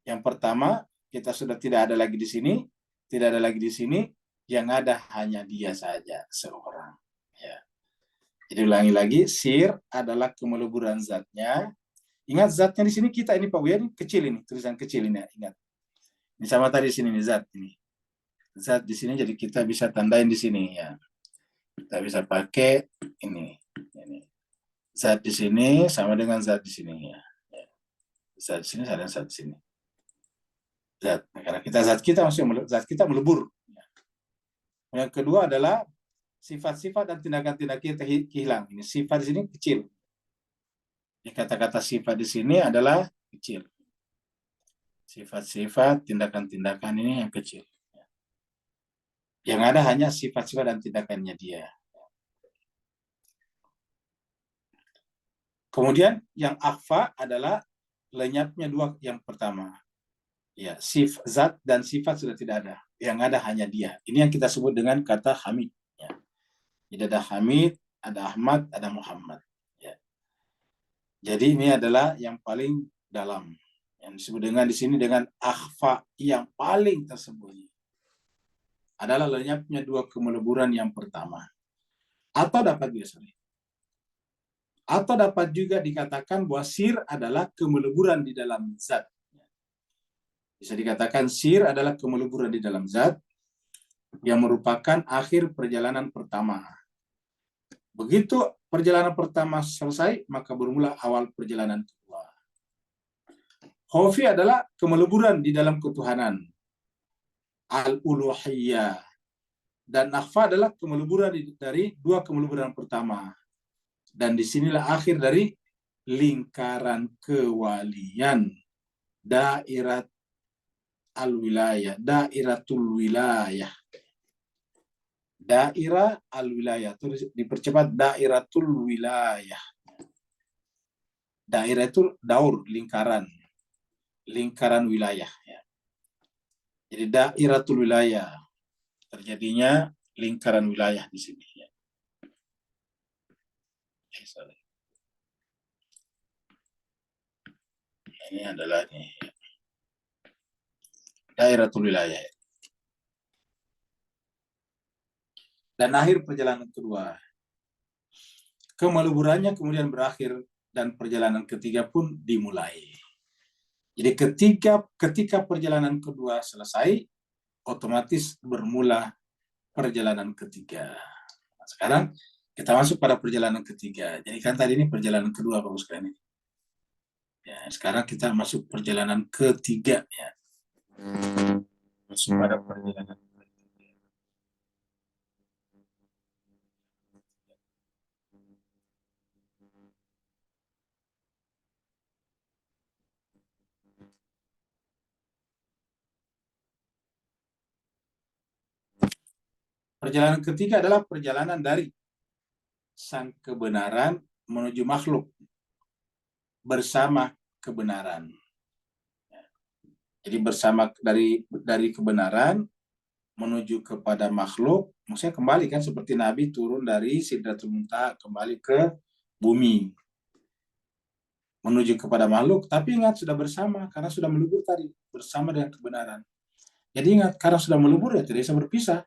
yang pertama, kita sudah tidak ada lagi di sini, tidak ada lagi di sini, yang ada hanya dia saja seorang. Ya. Jadi ulangi lagi, sir adalah kemeleburan zatnya. Ingat zatnya di sini kita ini Pak Buya, ini kecil ini, tulisan kecil ini, ingat. Ini sama tadi di sini nih zat ini. Zat di sini jadi kita bisa tandain di sini ya. Kita bisa pakai ini. Zat di sini sama dengan zat di sini ya. Zat di sini sama dengan zat di sini. Zat. Nah, karena zat kita melebur. Yang kedua adalah sifat-sifat dan tindakan-tindakan kita hilang. Ini sifat di sini kecil. Kata-kata sifat di sini adalah kecil. Sifat-sifat, tindakan-tindakan ini yang kecil. Yang ada hanya sifat-sifat dan tindakannya dia. Kemudian yang akhfa adalah lenyapnya dua yang pertama. Ya, zat dan sifat sudah tidak ada. Yang ada hanya dia. Ini yang kita sebut dengan kata Hamid. Ya. Jadi ada Hamid, ada Ahmad, ada Muhammad. Ya. Jadi ini adalah yang paling dalam. Yang disebut dengan di sini dengan akhfa, yang paling tersembunyi. Adalah lenyapnya dua kemeleburan yang pertama. Atau dapat biasanya. Atau dapat juga dikatakan bahwa sir adalah kemeleburan di dalam zat. Bisa dikatakan sir adalah kemeleburan di dalam zat yang merupakan akhir perjalanan pertama. Begitu perjalanan pertama selesai, maka bermula awal perjalanan kedua. Khafi adalah kemeleburan di dalam ketuhanan. Al-uluhiyah. Dan akhfa adalah kemeleburan dari dua kemeleburan pertama. Dan disinilah akhir dari lingkaran kewalian. Dairat al-wilayah, dairatul wilayah. Dairah al-wilayah, itu dipercepat dairatul wilayah. Dairah itu daur, lingkaran. Lingkaran wilayah. Ya. Jadi dairatul wilayah. Terjadinya lingkaran wilayah di sini. Ya. Ini adalah ini. Dairatul wilayah. Dan akhir perjalanan kedua. Kemeleburannya kemudian berakhir dan perjalanan ketiga pun dimulai. Jadi ketika perjalanan kedua selesai, otomatis bermula perjalanan ketiga. Nah, sekarang kita masuk pada perjalanan ketiga. Jadi kan tadi ini perjalanan kedua, Bapak sekalian. Ya, sekarang kita masuk perjalanan ketiga ya. Masuk pada perjalanan ketiga. Perjalanan ketiga adalah perjalanan dari sang kebenaran menuju makhluk bersama kebenaran. Jadi bersama dari kebenaran menuju kepada makhluk, maksudnya kembali kan seperti Nabi turun dari Sidratul Muntaha kembali ke bumi menuju kepada makhluk, tapi ingat sudah bersama karena sudah melebur tadi bersama dengan kebenaran. Jadi ingat karena sudah melebur ya tidak bisa berpisah,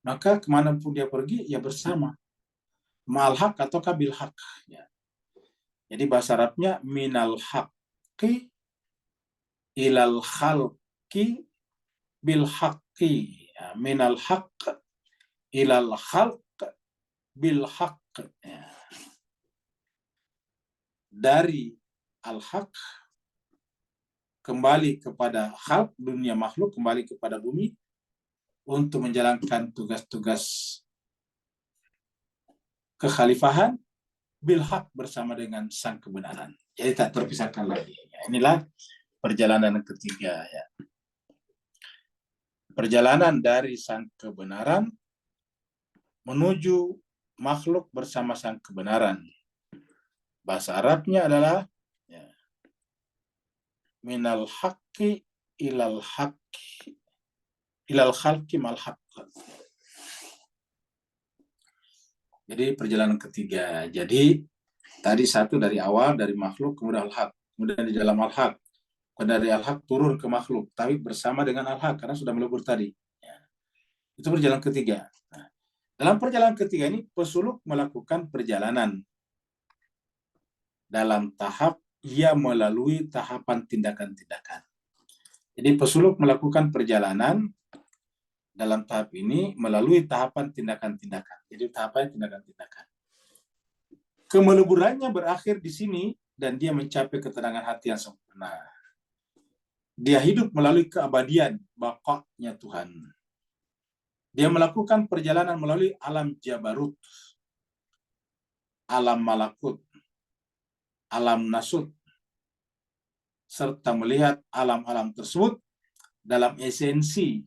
maka kemanapun dia pergi ya bersama. Ma'al haq atau kabil haq. Ya. Jadi bahasa Arabnya minal haqqi ilal khalqi bil haqqi. Ya, minal haqq ilal khalq bil haqq. Ya. Dari al-haq kembali kepada khalq, dunia makhluk, kembali kepada bumi untuk menjalankan tugas-tugas kekhalifahan bil haq bersama dengan sang kebenaran. Jadi tak terpisahkan lagi. Ya, inilah perjalanan ketiga ya. Perjalanan dari sang kebenaran menuju makhluk bersama sang kebenaran. Bahasa Arabnya adalah ya, minal haqqi ilal haqqi ilal khalqi mal haqq. Jadi perjalanan ketiga. Jadi tadi satu dari awal dari makhluk kemudian al-haq, kemudian di dalam al-haq, kemudian dari al-haq turun ke makhluk, tapi bersama dengan al-haq karena sudah melebur tadi. Ya. Itu perjalanan ketiga. Nah, dalam perjalanan ketiga ini pesuluk melakukan perjalanan dalam tahap ia melalui tahapan tindakan-tindakan. Jadi pesuluk melakukan perjalanan dalam tahap ini melalui tahapan tindakan-tindakan. Jadi tahapan tindakan-tindakan. Kemeleburannya berakhir di sini dan dia mencapai ketenangan hati yang sempurna. Dia hidup melalui keabadian baqa'nya Tuhan. Dia melakukan perjalanan melalui alam jabarut, alam malakut, alam nasut, serta melihat alam-alam tersebut dalam esensi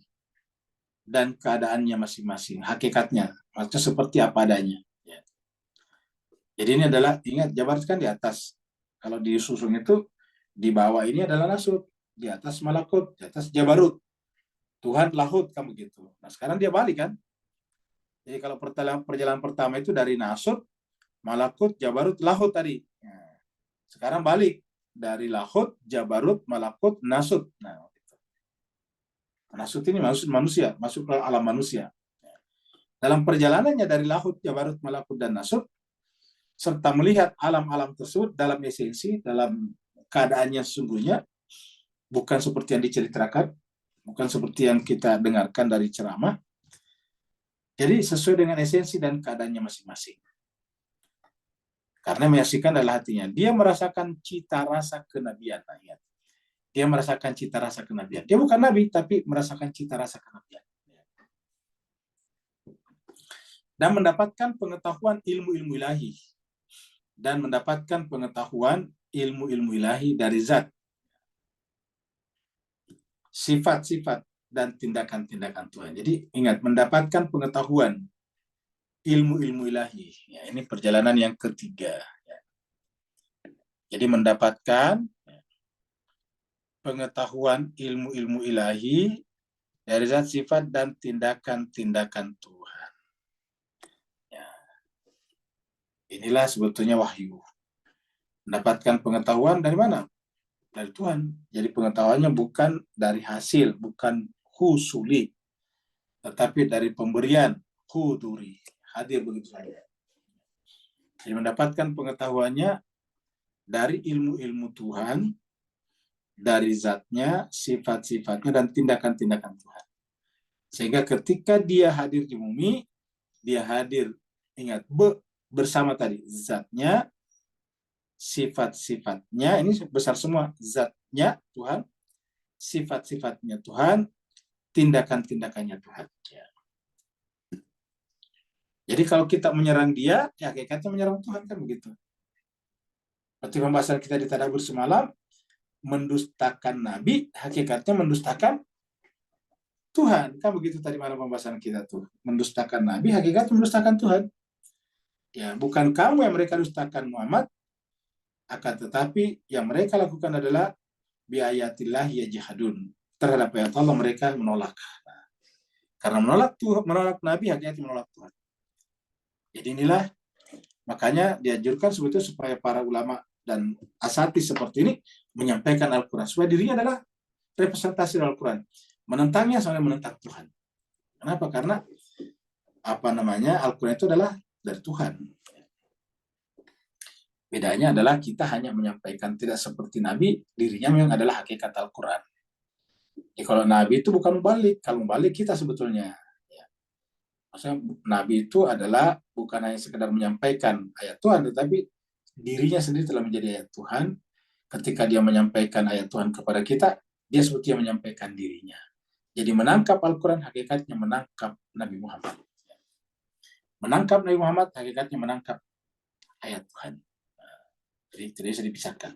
dan keadaannya masing-masing, hakikatnya, maksudnya seperti apa adanya. Ya. Jadi ini adalah, ingat, Jabarut kan di atas. Kalau di susun itu, di bawah ini adalah nasut, di atas malakut, di atas Jabarut. Tuhan lahut, kan begitu. Nah sekarang dia balik kan. Jadi kalau perjalanan pertama itu dari nasut, malakut, Jabarut, lahut tadi. Nah, sekarang balik. Dari lahut, Jabarut, malakut, nasut. Nah, nasut ini manusia, masuk ke alam manusia. Dalam perjalanannya dari lahut, Jabarut, malakut, dan nasut, serta melihat alam-alam tersebut dalam esensi, dalam keadaannya sesungguhnya, bukan seperti yang diceritakan, bukan seperti yang kita dengarkan dari ceramah. Jadi sesuai dengan esensi dan keadaannya masing-masing. Karena menyaksikan adalah hatinya. Dia merasakan cita rasa kenabian. Dia merasakan cita rasa kenabian. Dia bukan nabi, tapi merasakan cita rasa kenabian. Dan mendapatkan pengetahuan ilmu-ilmu ilahi. Dan mendapatkan pengetahuan ilmu-ilmu ilahi dari zat. Sifat-sifat dan tindakan-tindakan Tuhan. Jadi ingat, mendapatkan pengetahuan ilmu-ilmu ilahi. Ya, ini perjalanan yang ketiga. Jadi mendapatkan pengetahuan ilmu-ilmu ilahi dari zat, sifat, dan tindakan-tindakan Tuhan. Ya. Inilah sebetulnya wahyu. Mendapatkan pengetahuan dari mana? Dari Tuhan. Jadi pengetahuannya bukan dari hasil, bukan husuli, tetapi dari pemberian huduri. Hadir begitu saja. Jadi mendapatkan pengetahuannya dari ilmu-ilmu Tuhan, dari zatnya, sifat-sifatnya, dan tindakan-tindakan Tuhan. Sehingga ketika dia hadir di bumi, dia hadir, ingat, bersama tadi, zatnya, sifat-sifatnya, ini besar semua, zatnya Tuhan, sifat-sifatnya Tuhan, tindakan-tindakannya Tuhan. Ya. Jadi kalau kita menyerang dia, ya hakikatnya menyerang Tuhan, kan begitu. Seperti pembahasan kita di tadabur semalam, mendustakan Nabi, hakikatnya mendustakan Tuhan. Kan begitu tadi malam pembahasan kita tuh. Mendustakan Nabi, hakikatnya mendustakan Tuhan. Ya, bukan kamu yang mereka dustakan Muhammad, akan tetapi yang mereka lakukan adalah biayatillah yajhadun. Terhadap ayat Allah mereka menolak. Nah, karena menolak Tuhan, menolak Nabi, hakikatnya menolak Tuhan. Jadi inilah makanya dianjurkan sebetulnya supaya para ulama dan asati seperti ini menyampaikan Al-Quran. Supaya dirinya adalah representasi Al-Quran. Menentangnya sampai menentang Tuhan. Kenapa? Karena Al-Quran itu adalah dari Tuhan. Bedanya adalah kita hanya menyampaikan tidak seperti Nabi, dirinya memang adalah hakikat Al-Quran. Ya, kalau Nabi itu bukan mubalik, kalau mubalik kita sebetulnya. Ya. Maksudnya Nabi itu adalah bukan hanya sekedar menyampaikan ayat Tuhan, tetapi dirinya sendiri telah menjadi ayat Tuhan. Ketika dia menyampaikan ayat Tuhan kepada kita, dia sebetulnya menyampaikan dirinya. Jadi menangkap Al-Quran hakikatnya menangkap Nabi Muhammad. Menangkap Nabi Muhammad hakikatnya menangkap ayat Tuhan. Jadi tidak bisa dipisahkan.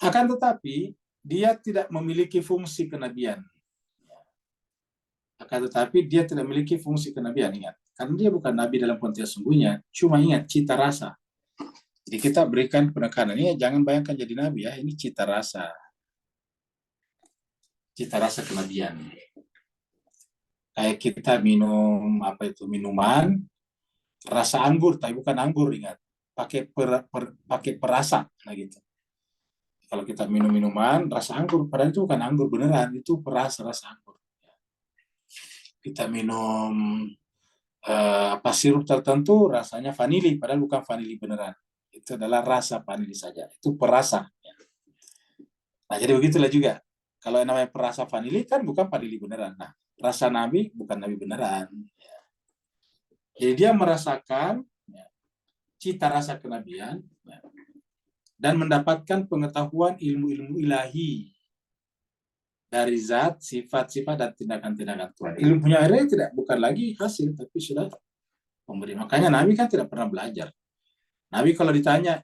Akan tetapi dia tidak memiliki fungsi kenabian. Akan tetapi dia tidak memiliki fungsi kenabian, ingat. Karena dia bukan nabi dalam konteks sungguhnya, cuma ingat cita rasa. Jadi kita berikan penekanan ini, jangan bayangkan jadi nabi ya, ini cita rasa. Cita rasa kenabian. Kayak kita minum minuman rasa anggur, tapi bukan anggur, ingat. Pakai perasa, nah gitu. Kalau kita minum minuman rasa anggur, padahal itu bukan anggur beneran, itu rasa anggur. Kita minum sirup tertentu rasanya vanili, padahal bukan vanili beneran. Itu adalah rasa vanili saja, itu perasa. Nah, jadi begitulah juga. Kalau yang namanya perasa vanili kan bukan vanili beneran. Nah, rasa nabi bukan nabi beneran. Jadi dia merasakan cita rasa kenabian dan mendapatkan pengetahuan ilmu-ilmu ilahi dari zat, sifat-sifat, dan tindakan-tindakan Tuhan. Ilmunya akhirnya bukan lagi hasil, tapi sudah memberi. Makanya Nabi kan tidak pernah belajar. Nabi kalau ditanya,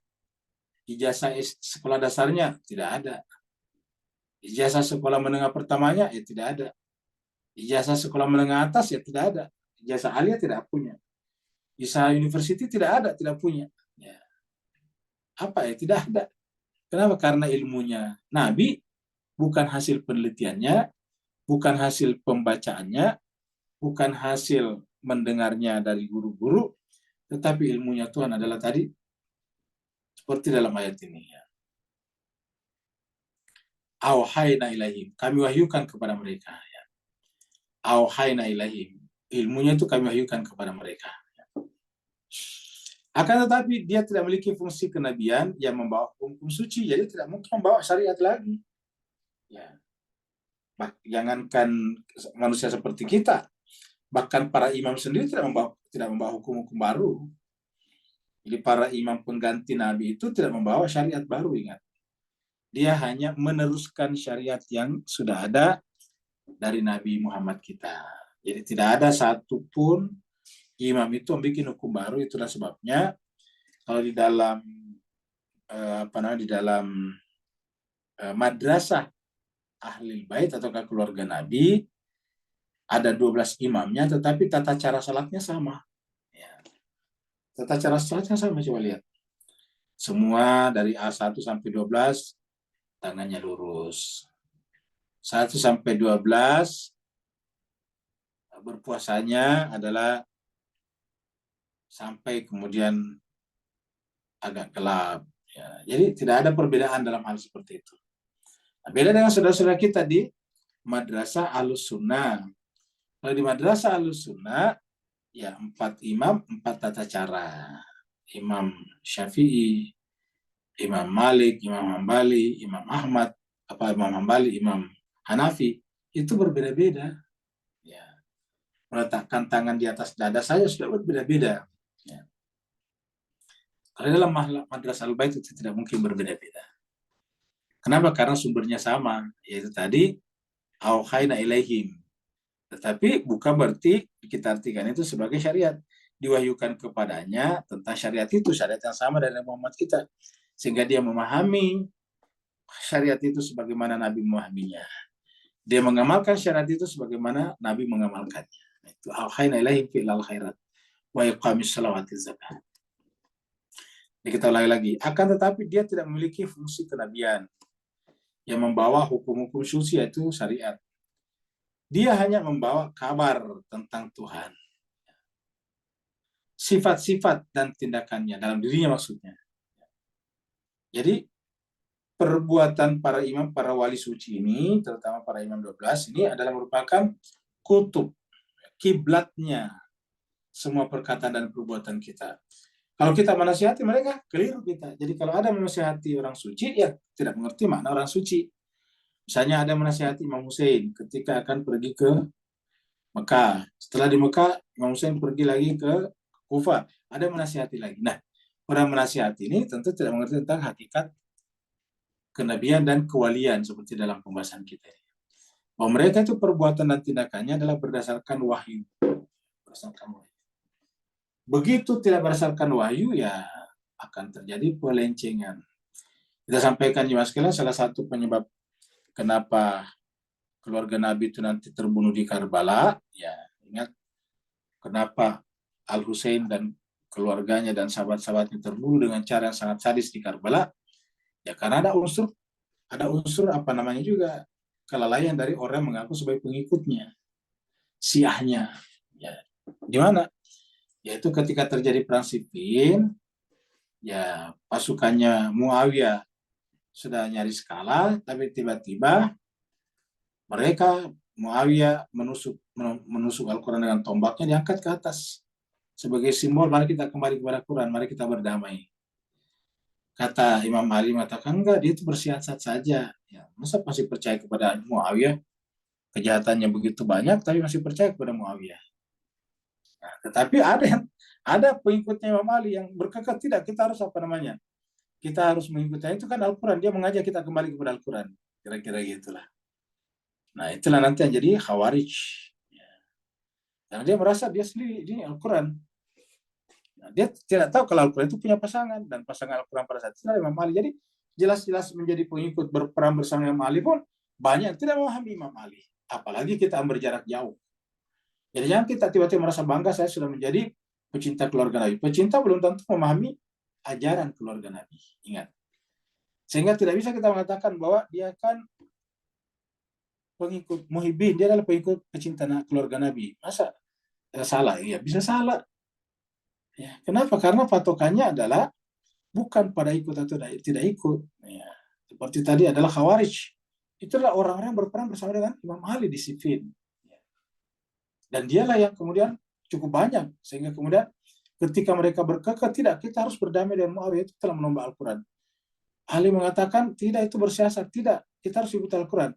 ijazah sekolah dasarnya, tidak ada. Ijazah sekolah menengah pertamanya, ya tidak ada. Ijazah sekolah menengah atas, ya tidak ada. Ijazah alia tidak punya. Ijazah university tidak ada, tidak punya. Ya. Apa ya? Tidak ada. Kenapa? Karena ilmunya Nabi bukan hasil penelitiannya, bukan hasil pembacaannya, bukan hasil mendengarnya dari guru-guru, tetapi ilmunya Tuhan adalah tadi seperti dalam ayat ini. Ya. Auhayna ilaihim, kami wahyukan kepada mereka. Ya. Auhayna ilaihim, ilmunya itu kami wahyukan kepada mereka. Ya. Akan tetapi dia tidak memiliki fungsi kenabian yang membawa hukum suci, jadi tidak mungkin membawa syariat lagi. Ya. Jangankan manusia seperti kita, bahkan para imam sendiri tidak membawa hukum-hukum baru. Jadi para imam pengganti Nabi itu tidak membawa syariat baru, ingat. Dia hanya meneruskan syariat yang sudah ada dari Nabi Muhammad kita. Jadi tidak ada satupun imam itu membuat hukum baru. Itulah sebabnya kalau di dalam madrasah ahli bait atau keluarga Nabi ada 12 imamnya, tetapi tata cara salatnya sama. Ya. Tata cara salatnya sama, coba lihat. Semua dari A1 sampai 12 tangannya lurus. 1 sampai 12 berpuasanya adalah sampai kemudian agak gelap. Ya. Jadi tidak ada perbedaan dalam hal seperti itu. Nah, beda dengan saudara-saudara kita di Madrasah Ahlus Sunnah. Kalau di Madrasah Ahlus Sunnah, ya 4 imam, 4 tata cara. Imam Syafi'i, Imam Malik, Imam Hambali, Imam Ahmad, Imam Hambali, Imam Hanafi. itu berbeda-beda. Ya, meletakkan tangan di atas dada saja sudah berbeda-beda. Ya. Kalau dalam madrasah al-bait itu tidak mungkin berbeda-beda. Kenapa? Karena sumbernya sama, yaitu tadi auhayna ilaihim. Tetapi bukan berarti kita artikan itu sebagai syariat. Diwahyukan kepadanya tentang syariat itu, syariat yang sama dari Muhammad kita. Sehingga dia memahami syariat itu sebagaimana Nabi memahaminya. Dia mengamalkan syariat itu sebagaimana Nabi mengamalkannya. Itu auhayna ilaihim fi'lal khairat wa iqamis salawati zakat. Kita ulangi lagi. Akan tetapi dia tidak memiliki fungsi kenabian yang membawa hukum-hukum suci, yaitu syariat. Dia hanya membawa kabar tentang Tuhan. Sifat-sifat dan tindakannya dalam dirinya maksudnya. Jadi perbuatan para imam, para wali suci ini, terutama para imam 12 ini adalah merupakan kutub, kiblatnya semua perkataan dan perbuatan kita. Kalau kita menasihati mereka, keliru kita. Jadi kalau ada menasihati orang suci, ya tidak mengerti makna orang suci. Misalnya ada menasihati Imam Hussein ketika akan pergi ke Mekah. Setelah di Mekah, Imam Hussein pergi lagi ke Kufah. Ada menasihati lagi. Nah, orang menasihati ini tentu tidak mengerti tentang hakikat kenabian dan kewalian seperti dalam pembahasan kita. Bahwa mereka itu perbuatan dan tindakannya adalah berdasarkan wahyu. Berdasarkan wahyu. Begitu tidak berdasarkan wahyu, ya akan terjadi pelencengan. Kita sampaikan juga sekalian salah satu penyebab kenapa keluarga Nabi itu nanti terbunuh di Karbala, ya ingat kenapa Al-Husain dan keluarganya dan sahabat-sahabatnya terbunuh dengan cara yang sangat sadis di Karbala, ya karena ada unsur apa namanya juga kelalaian dari orang yang mengaku sebagai pengikutnya, Syiahnya. Ya, di mana? Yaitu ketika terjadi perang Siffin, ya pasukannya Muawiyah sudah nyaris kalah, tapi tiba-tiba mereka Muawiyah menusuk Al-Quran dengan tombaknya, diangkat ke atas sebagai simbol, mari kita kembali kepada Quran, mari kita berdamai. Kata Imam Ali mengatakan, enggak, dia itu bersiasat saja. Ya, masa masih percaya kepada Muawiyah? Kejahatannya begitu banyak, tapi masih percaya kepada Muawiyah. Nah, tetapi ada pengikutnya Imam Ali yang berkekeh, tidak, kita harus apa namanya? Kita harus mengikutinya, itu kan Al-Quran, dia mengajak kita kembali kepada Al-Quran. Kira-kira gitulah. Nah, itulah nanti yang jadi Khawarij. Karena dia merasa dia sendiri, ini Al-Quran. Nah, dia tidak tahu kalau Al-Quran itu punya pasangan, dan pasangan Al-Quran pada saat itu adalah Imam Ali. Jadi jelas-jelas menjadi pengikut berperang bersama Imam Ali pun banyak tidak memahami Imam Ali. Apalagi kita berjarak jauh. Jadi jangan kita tiba-tiba merasa bangga saya sudah menjadi pecinta keluarga Nabi. Pecinta belum tentu memahami ajaran keluarga Nabi. Ingat. Sehingga tidak bisa kita mengatakan bahwa dia kan pengikut muhibbin, dia adalah pengikut pecinta keluarga Nabi. Masa salah? Ya bisa salah. Ya, kenapa? Karena patokannya adalah bukan pada ikut atau tidak ikut. Ya, seperti tadi adalah Khawarij. Itulah orang-orang berperang bersama dengan Imam Ali di Siffin. Dan dialah yang kemudian cukup banyak. Sehingga kemudian ketika mereka berkekeh, tidak, kita harus berdamai dengan Muawiyah, itu telah menombak Al-Quran. Ali mengatakan, tidak, itu bersiasat. Tidak, kita harus ikuti Al-Quran.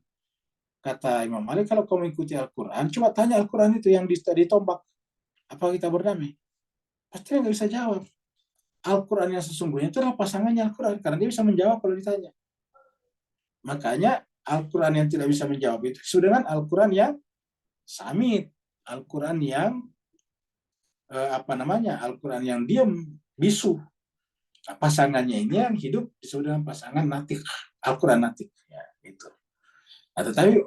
Kata Imam Ali, kalau kau mengikuti Al-Quran, coba tanya Al-Quran itu yang ditombak. Apa kita berdamai? Pasti nggak bisa jawab. Al-Quran yang sesungguhnya itu adalah pasangannya Al-Quran. Karena dia bisa menjawab kalau ditanya. Makanya Al-Quran yang tidak bisa menjawab itu sudah dengan Al-Quran yang samit. Al-Quran yang Al-Quran yang diam, bisu. Nah, pasangannya ini yang hidup disebut dengan pasangan natik, Al-Quran natik. Ya, itu. Nah, tetapi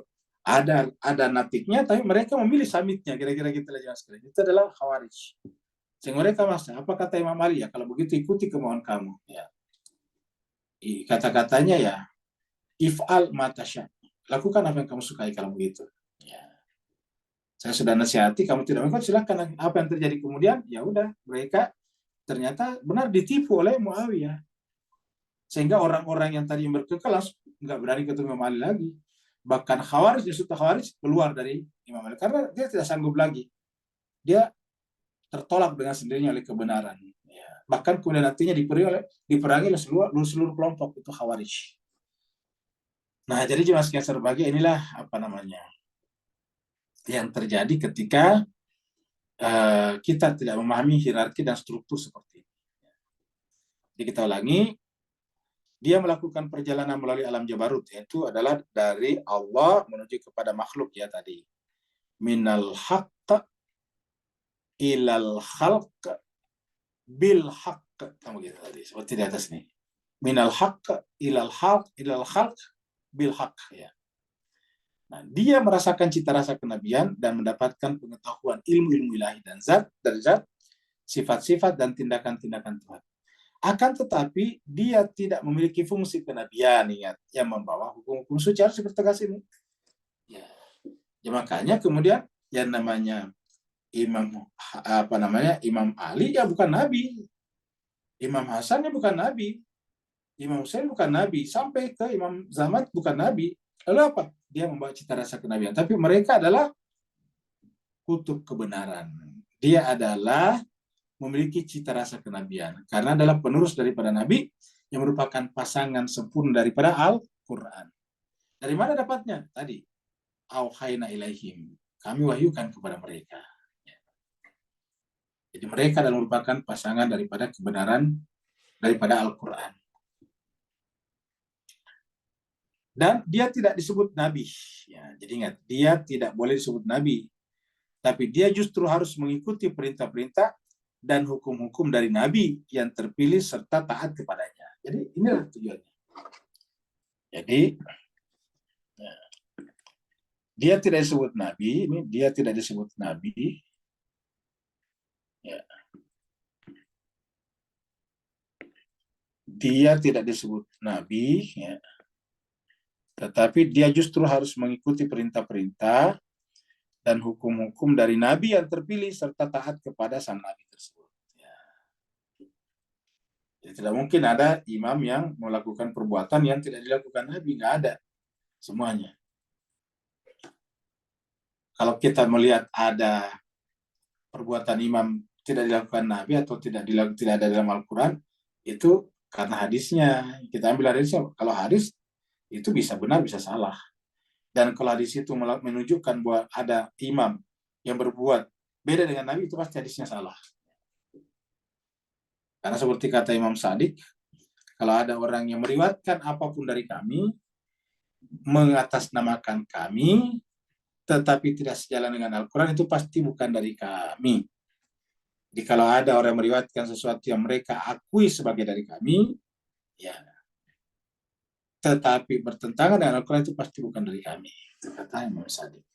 ada natiknya, tapi mereka memilih samitnya, kira-kira kita jelas sekali. Itu adalah Khawarij. Sehingga mereka masa, apa kata Imam Ali? Ya, kalau begitu ikuti kemauan kamu. Ya. Kata-katanya ya, if'al ma tasya. Lakukan apa yang kamu sukai kalau begitu. Ya. Saya sudah nasihati, kamu tidak mengikut, silakan. Apa yang terjadi kemudian? Ya udah, mereka ternyata benar ditipu oleh Muawiyah. Sehingga orang-orang yang tadi berkekeh langsung nggak berani ketemu Imam Ali lagi. Bahkan Khawarij, Yusuf Khawarij keluar dari Imam Ali karena dia tidak sanggup lagi. Dia tertolak dengan sendirinya oleh kebenaran. Ya. Bahkan kemudian nantinya diperangi oleh seluruh kelompok itu Khawarij. Nah, jadi jemaah sekalian berbahagia, inilah apa namanya, yang terjadi ketika kita tidak memahami hierarki dan struktur seperti ini. Jadi kita ulangi, dia melakukan perjalanan melalui alam jabarut, yaitu adalah dari Allah menuju kepada makhluk ya tadi. Minal haqq ilal khalq bil haqq, kamu gitu tadi, seperti di atas nih. Minal haqq ilal khalq bil haqq ya. Nah, dia merasakan cita rasa kenabian dan mendapatkan pengetahuan ilmu-ilmu ilahi dan zat, sifat-sifat dan tindakan-tindakan Tuhan. Akan tetapi dia tidak memiliki fungsi kenabian, ingat, yang membawa hukum-hukum suci, harus dipertegas ini. Ya. Ya, makanya kemudian yang namanya Imam Ali ya bukan nabi, Imam Hasan ya bukan nabi, Imam Hussein bukan nabi, sampai ke Imam Zaman bukan nabi. Lalu apa? Dia membawa cita rasa kenabian, tapi mereka adalah kutub kebenaran. Dia adalah memiliki cita rasa kenabian karena adalah penerus daripada nabi yang merupakan pasangan sempurna daripada Al-Qur'an. Dari mana dapatnya? Tadi, auhayna ilaihim, kami wahyukan kepada mereka. Jadi mereka adalah merupakan pasangan daripada kebenaran daripada Al-Qur'an. Dan dia tidak disebut nabi. Ya, jadi ingat, dia tidak boleh disebut nabi. Tapi dia justru harus mengikuti perintah-perintah dan hukum-hukum dari nabi yang terpilih serta taat kepadanya. Jadi inilah tujuannya. Jadi ya, dia tidak disebut nabi, ini dia tidak disebut nabi. Ya. Dia tidak disebut nabi, ya. Tetapi dia justru harus mengikuti perintah-perintah dan hukum-hukum dari nabi yang terpilih serta taat kepada sang nabi tersebut. Ya. Jadi tidak mungkin ada imam yang melakukan perbuatan yang tidak dilakukan nabi, nggak ada semuanya. Kalau kita melihat ada perbuatan imam tidak dilakukan nabi atau tidak ada dalam Al-Quran, itu karena hadisnya. Kita ambil hadisnya. Kalau hadis itu bisa benar, bisa salah. Dan kalau hadis itu menunjukkan bahwa ada imam yang berbuat beda dengan Nabi, itu pasti hadisnya salah. Karena seperti kata Imam Sadiq, kalau ada orang yang meriwayatkan apapun dari kami, mengatasnamakan kami, tetapi tidak sejalan dengan Al-Quran, itu pasti bukan dari kami. Jadi kalau ada orang yang meriwayatkan sesuatu yang mereka akui sebagai dari kami, ya, tetapi bertentangan dengan Al-Quran, itu pasti bukan dari kami. Itu kata Imam Sadiq.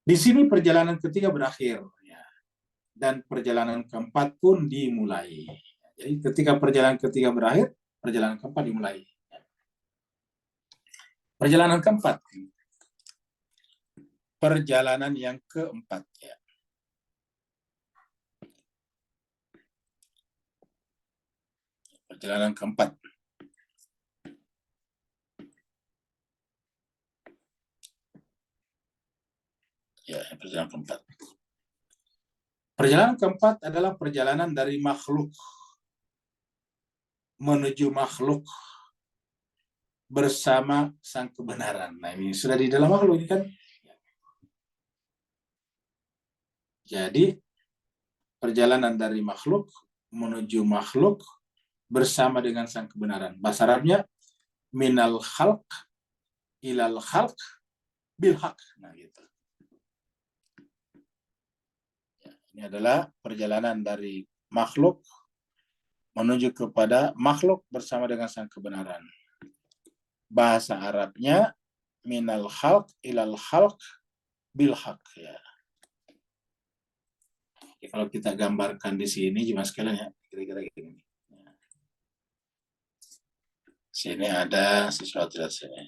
Di sini perjalanan ketiga berakhir, ya, dan perjalanan keempat pun dimulai. Jadi ketika perjalanan ketiga berakhir, perjalanan keempat dimulai. Perjalanan keempat, perjalanan yang keempat, ya. Perjalanan keempat. Ya, perjalanan keempat. Perjalanan keempat adalah perjalanan dari makhluk menuju makhluk bersama sang kebenaran. Nah, ini sudah di dalam makhluk ini kan. Jadi perjalanan dari makhluk menuju makhluk bersama dengan sang kebenaran. Bahasa Arabnya minal khalq ilal khalq bil haq. Nah, gitu. Ya, ini adalah perjalanan dari makhluk menuju kepada makhluk bersama dengan sang kebenaran. Bahasa Arabnya minal khalq ilal khalq bil haq, ya. Jadi kalau kita gambarkan di sini cuma sekalian ya, kira-kira gini. Sini ada sesuatu di sini.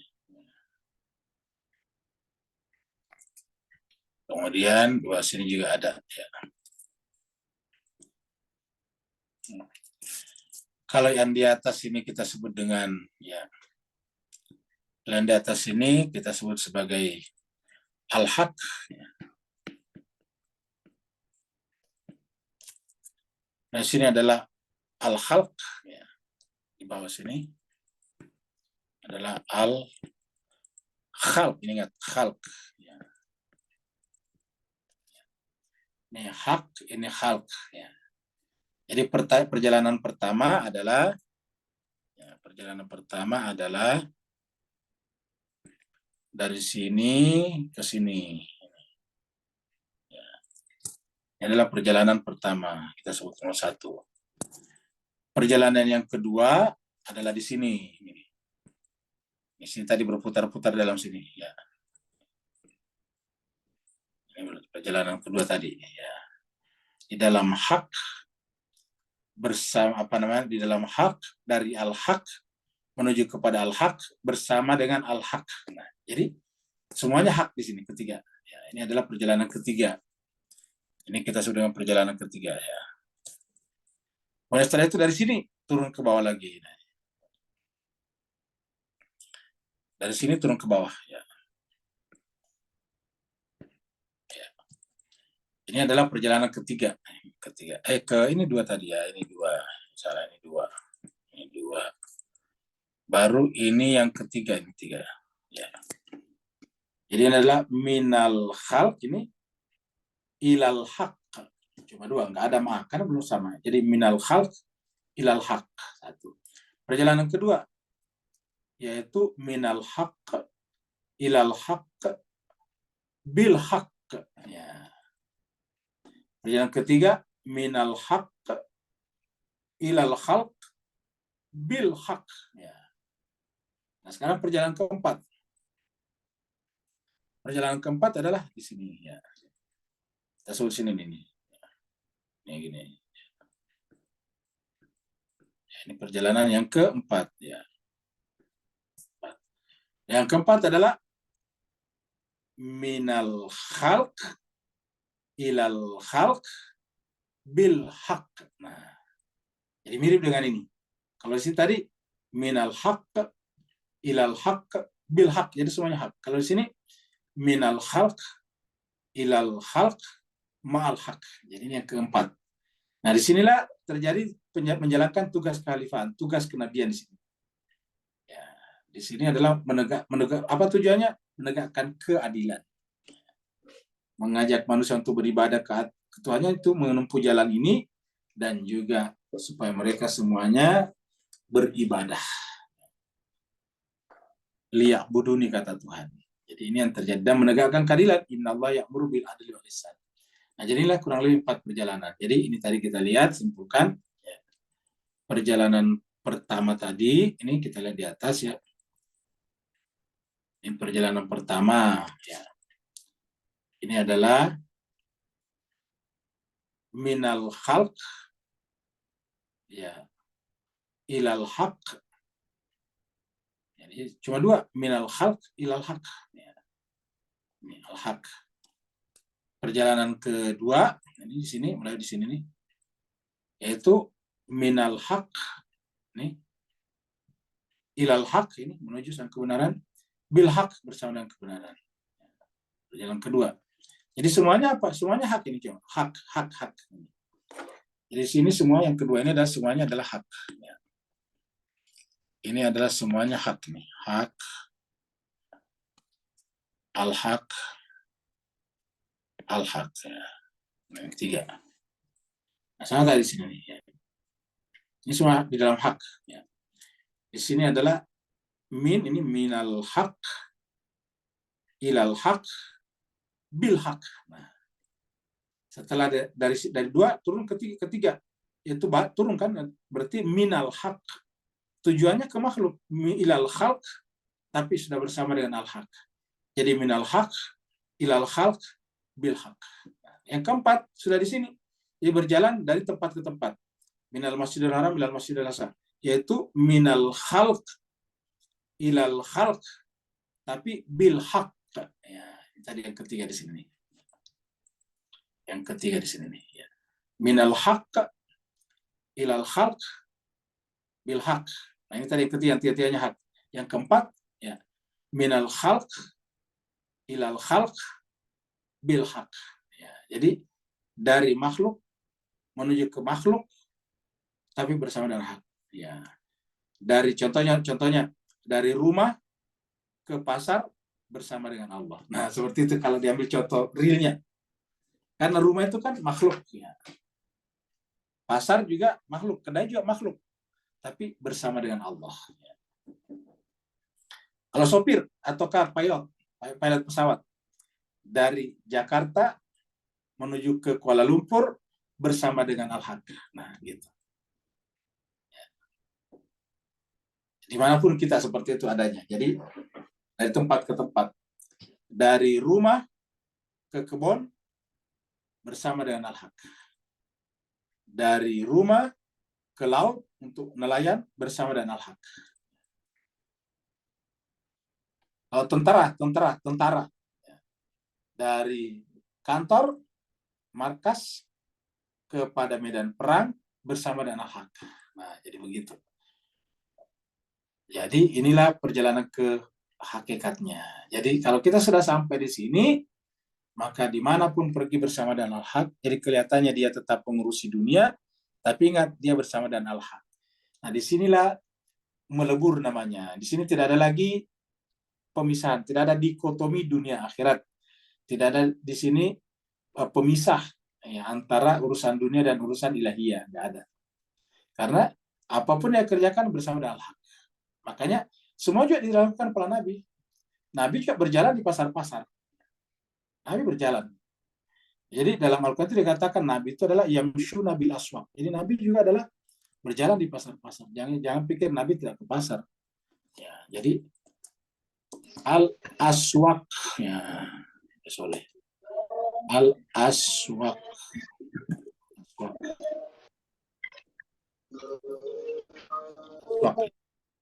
Kemudian di sini juga ada, ya. Kalau yang di atas ini kita sebut dengan, ya, yang di atas ini kita sebut sebagai al-haq, ya. Nah, sini adalah al-khalq, ya. Di bawah sini adalah al-khalq, ini ingat khalq, ya. Ini hak, ini khalq. Ya. Jadi perjalanan pertama adalah dari sini ke sini. Ya. Ini adalah perjalanan pertama. Kita sebut nomor 1. Perjalanan yang kedua adalah di sini. Di sini tadi berputar-putar dalam sini. Ya. Ini perjalanan kedua tadi. Ya. Di dalam hak bersama di dalam hak dari al-haq menuju kepada al-haq bersama dengan al-haq. Nah, jadi semuanya hak di sini ketiga. Ya, ini adalah perjalanan ketiga. Ini kita sudah dengan perjalanan ketiga ya. Kemudian setelah itu dari sini turun ke bawah lagi. Nah, dari sini turun ke bawah ya. Ya. Ini adalah perjalanan ketiga. Ini 2 tadi ya, ini 2. Salah, ini 2. Ini 2. Baru ini yang ketiga, ini 3. Ya. Jadi ini adalah minal khalq ini ilal haq. Cuma 2, nggak ada ma, karena belum sama. Jadi minal khalq ilal haq. 1. Perjalanan kedua yaitu minal haq ilal haq bil haq. Ya. Perjalanan ketiga minal haq ilal khalq bil haq. Ya. Nah, sekarang perjalanan keempat. Perjalanan keempat adalah di sini ya. Kita sebut sini nih. Ini gini. Ini perjalanan yang keempat ya. Yang keempat adalah minal khalq ilal khalq bil haq. Nah, jadi mirip dengan ini. Kalau di sini tadi minal haq ilal haq bil haq, jadi semuanya hak. Kalau di sini minal khalq ilal khalq ma'al haq. Jadi ini yang keempat. Nah, disinilah terjadi menjalankan tugas kekhalifahan, tugas kenabian di sini. Ya, di sini adalah menegak apa tujuannya? Menegakkan keadilan. Mengajak manusia untuk beribadah ke Tuhannya itu menempuh jalan ini dan juga supaya mereka semuanya beribadah. Liya'buduni kata Tuhan. Jadi ini yang terjadi dan menegakkan keadilan. Innallaha ya'muru bil adli wal ihsan. Nah, jadilah kurang lebih 4 perjalanan. Jadi ini tadi kita lihat simpulkan ya. Perjalanan pertama tadi ini kita lihat di atas ya. Ini perjalanan pertama ya. Ini adalah minal khalq ya ilal haq. Jadi cuma 2, minal khalq ilal haq ya. Ini al haq. Perjalanan kedua ini di sini, mulai di sini nih, yaitu minal haq nih ilal haq, ini menuju sang kebenaran, bil haq bersama dengan kebenaran. Perjalanan kedua. Jadi semuanya apa? Semuanya hak ini cuma hak. Jadi sini semua yang kedua ini adalah semuanya adalah hak. Ya. Ini adalah semuanya hak nih, hak, al haq, al haq. Ya. Nah, yang ketiga. Nah, sama tadi di sini nih. Ya. Ini semua di dalam hak. Ya. Di sini adalah ini minal haq ilal haq bil haq. Nah, setelah dari 2 turun ke ketiga yaitu turun kan, berarti minal haq. Tujuannya ke makhluk, ilal khalq, tapi sudah bersama dengan al haq. Jadi minal haq ilal khalq bil haq. Nah, yang keempat sudah di sini. Jadi berjalan dari tempat ke tempat. Minal masjidil haram ilal masjidil aqsa, yaitu minal khalq ilal khalq tapi bil haq. Ya, tadi yang ketiga di sini. Yang ketiga di sini nih ya. Minal haq ilal khalq bil haq. Nah, ini tadi yang ketiga, yang tiga-tiganya hak. Yang keempat ya, minal khalq ilal khalq bil haq. Ya, jadi dari makhluk menuju ke makhluk tapi bersama dengan hak. Ya. Dari contohnya dari rumah ke pasar bersama dengan Allah. Nah, seperti itu kalau diambil contoh realnya. Karena rumah itu kan makhluk. Ya. Pasar juga makhluk, kedai juga makhluk. Tapi bersama dengan Allah. Ya. Kalau sopir atau pilot pesawat, dari Jakarta menuju ke Kuala Lumpur bersama dengan Al-Haq. Nah, gitu. Dimanapun kita seperti itu adanya. Jadi, dari tempat ke tempat. Dari rumah ke kebun bersama dengan Al-Haq. Dari rumah ke laut untuk nelayan bersama dengan Al-Haq. Kalau tentara. Dari kantor, markas, kepada medan perang bersama dengan Al-Haq. Nah, jadi begitu. Jadi inilah perjalanan ke hakikatnya. Jadi kalau kita sudah sampai di sini, maka dimanapun pergi bersama dengan Al-Haq, jadi kelihatannya dia tetap mengurusi dunia, tapi ingat dia bersama dengan Al-Haq. Nah, disinilah melebur namanya. Di sini tidak ada lagi pemisahan, tidak ada dikotomi dunia akhirat. Tidak ada di sini pemisah ya, antara urusan dunia dan urusan ilahiyah, nggak ada. Karena apapun yang kerjakan bersama dengan Al-Haq. Makanya semua juga dilakukan para nabi. Nabi juga berjalan di pasar-pasar. Nabi berjalan. Jadi dalam Al-Quran itu dikatakan Nabi itu adalah yamshu nabil aswaq. Jadi Nabi juga adalah berjalan di pasar-pasar. Jangan pikir Nabi tidak ke pasar. Ya, jadi al-aswaq. Ya, soleh. Al-aswaq.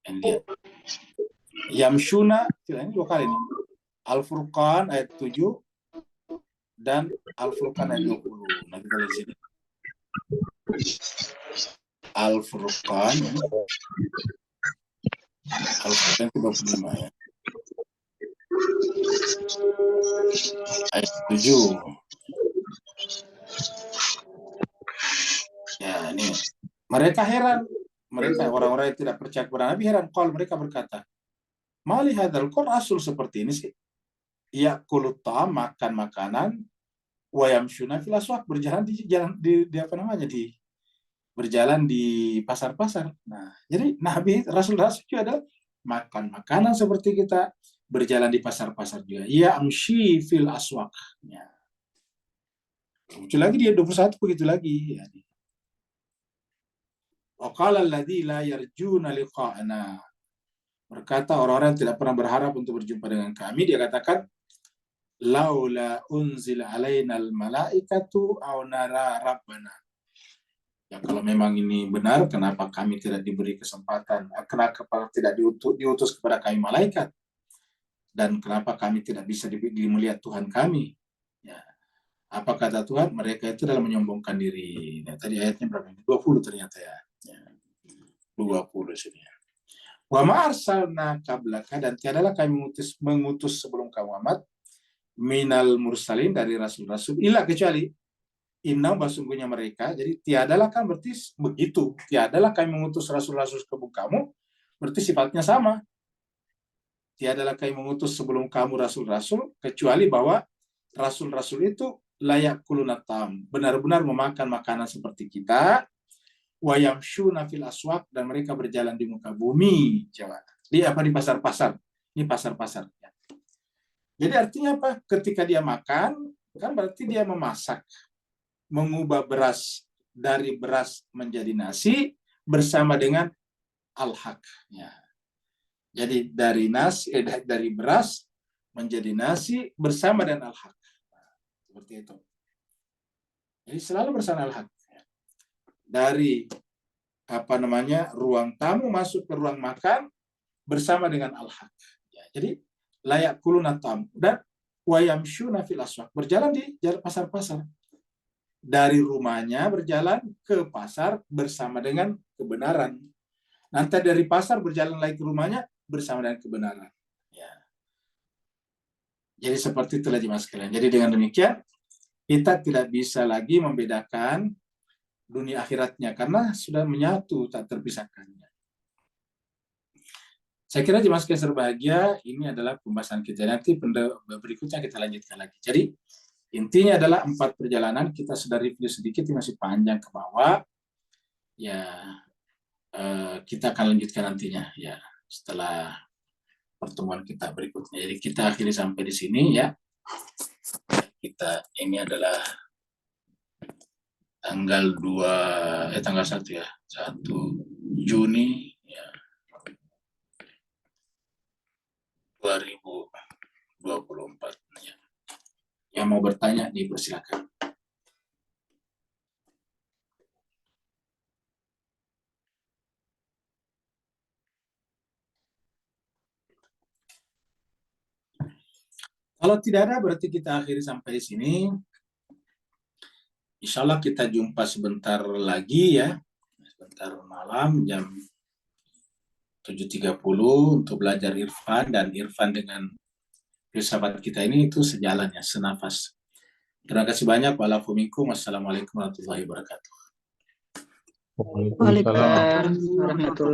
And lihat. Yamshuna, ini dua kali nih. Al-Furqan ayat 7 dan Al-Furqan ayat 20. Nah, kita lihat sini. Al-Furqan. Al-Furqan itu 25 ya. Ayat 7. Ya, ini. Mereka heran. Mereka orang-orang yang tidak percaya kepada Nabi heran. Kalau mereka berkata, Mali hadal, kok Rasul seperti ini sih? Ya kulut ta'am, makan makanan, wayam syuna fil aswaq, berjalan di jalan di apa namanya di berjalan di pasar-pasar. Nah, jadi Nabi Rasul-Rasul juga ada makan makanan seperti kita, berjalan di pasar-pasar juga. Ya amshi fil aswaq. Ya. Muncul lagi dia 21 begitu lagi. Ya. Wa qala alladzi la yarjuna liqa'ana. Berkata orang-orang yang tidak pernah berharap untuk berjumpa dengan kami, dia katakan laula unzila alaina al-malaikatu aw nara rabbana. Ya kalau memang ini benar, kenapa kami tidak diberi kesempatan? Kenapa tidak diutus kepada kami malaikat? Dan kenapa kami tidak bisa melihat Tuhan kami? Ya. Apa kata Tuhan? Mereka itu dalam menyombongkan diri. Nah, tadi ayatnya berapa? 20 ternyata ya. 20 sini. Wa ma arsalna qablaka, dan tiadalah kami mengutus sebelum kamu Muhammad minal mursalin, dari rasul-rasul, illa kecuali innahum, sesungguhnya mereka. Jadi tiadalah kan berarti begitu. Tiadalah kami mengutus rasul-rasul sebelum kamu, berarti sifatnya sama. Tiadalah kami mengutus sebelum kamu rasul-rasul, kecuali bahwa rasul-rasul itu layak kulunatam, benar-benar memakan makanan seperti kita, wayamshuna fil aswaq, dan mereka berjalan di muka bumi. Coba. Di pasar-pasar. Ini pasar-pasar. Jadi artinya apa? Ketika dia makan, kan berarti dia memasak, mengubah beras dari beras menjadi nasi bersama dengan al-haq. Ya. Jadi dari beras menjadi nasi bersama dengan al-haq. Nah, seperti itu. Jadi selalu bersama al-haq. Dari ruang tamu masuk ke ruang makan bersama dengan al-haq. Ya, jadi layak kuluna tam, dan wayamshuna fil aswaq, berjalan di jalan pasar-pasar. Dari rumahnya berjalan ke pasar bersama dengan kebenaran. Nanti dari pasar berjalan lagi ke rumahnya bersama dengan kebenaran. Ya. Jadi seperti itulah jemaah sekalian. Jadi dengan demikian kita tidak bisa lagi membedakan dunia akhiratnya karena sudah menyatu, tak terpisahkannya. Saya kira jemaah sekalian berbahagia, ini adalah pembahasan kita. Nanti berikutnya kita lanjutkan lagi. Jadi Intinya adalah 4 perjalanan, kita sudah review sedikit, masih panjang ke bawah. Ya, kita akan lanjutkan nantinya ya setelah pertemuan kita berikutnya. Jadi kita akhiri sampai di sini ya. Ini adalah tanggal 1 ya, 1 Juni ya, 2024 ya. Yang mau bertanya dipersilakan. Kalau tidak ada, berarti kita akhiri sampai di sini. Insya Allah kita jumpa sebentar lagi ya, sebentar malam jam 7.30 untuk belajar Irfan, dan Irfan dengan filsafat kita ini itu sejalannya, senafas. Terima kasih banyak. Wassalamualaikum warahmatullahi wabarakatuh. Waalaikumsalam warahmatullahi wabarakatuh.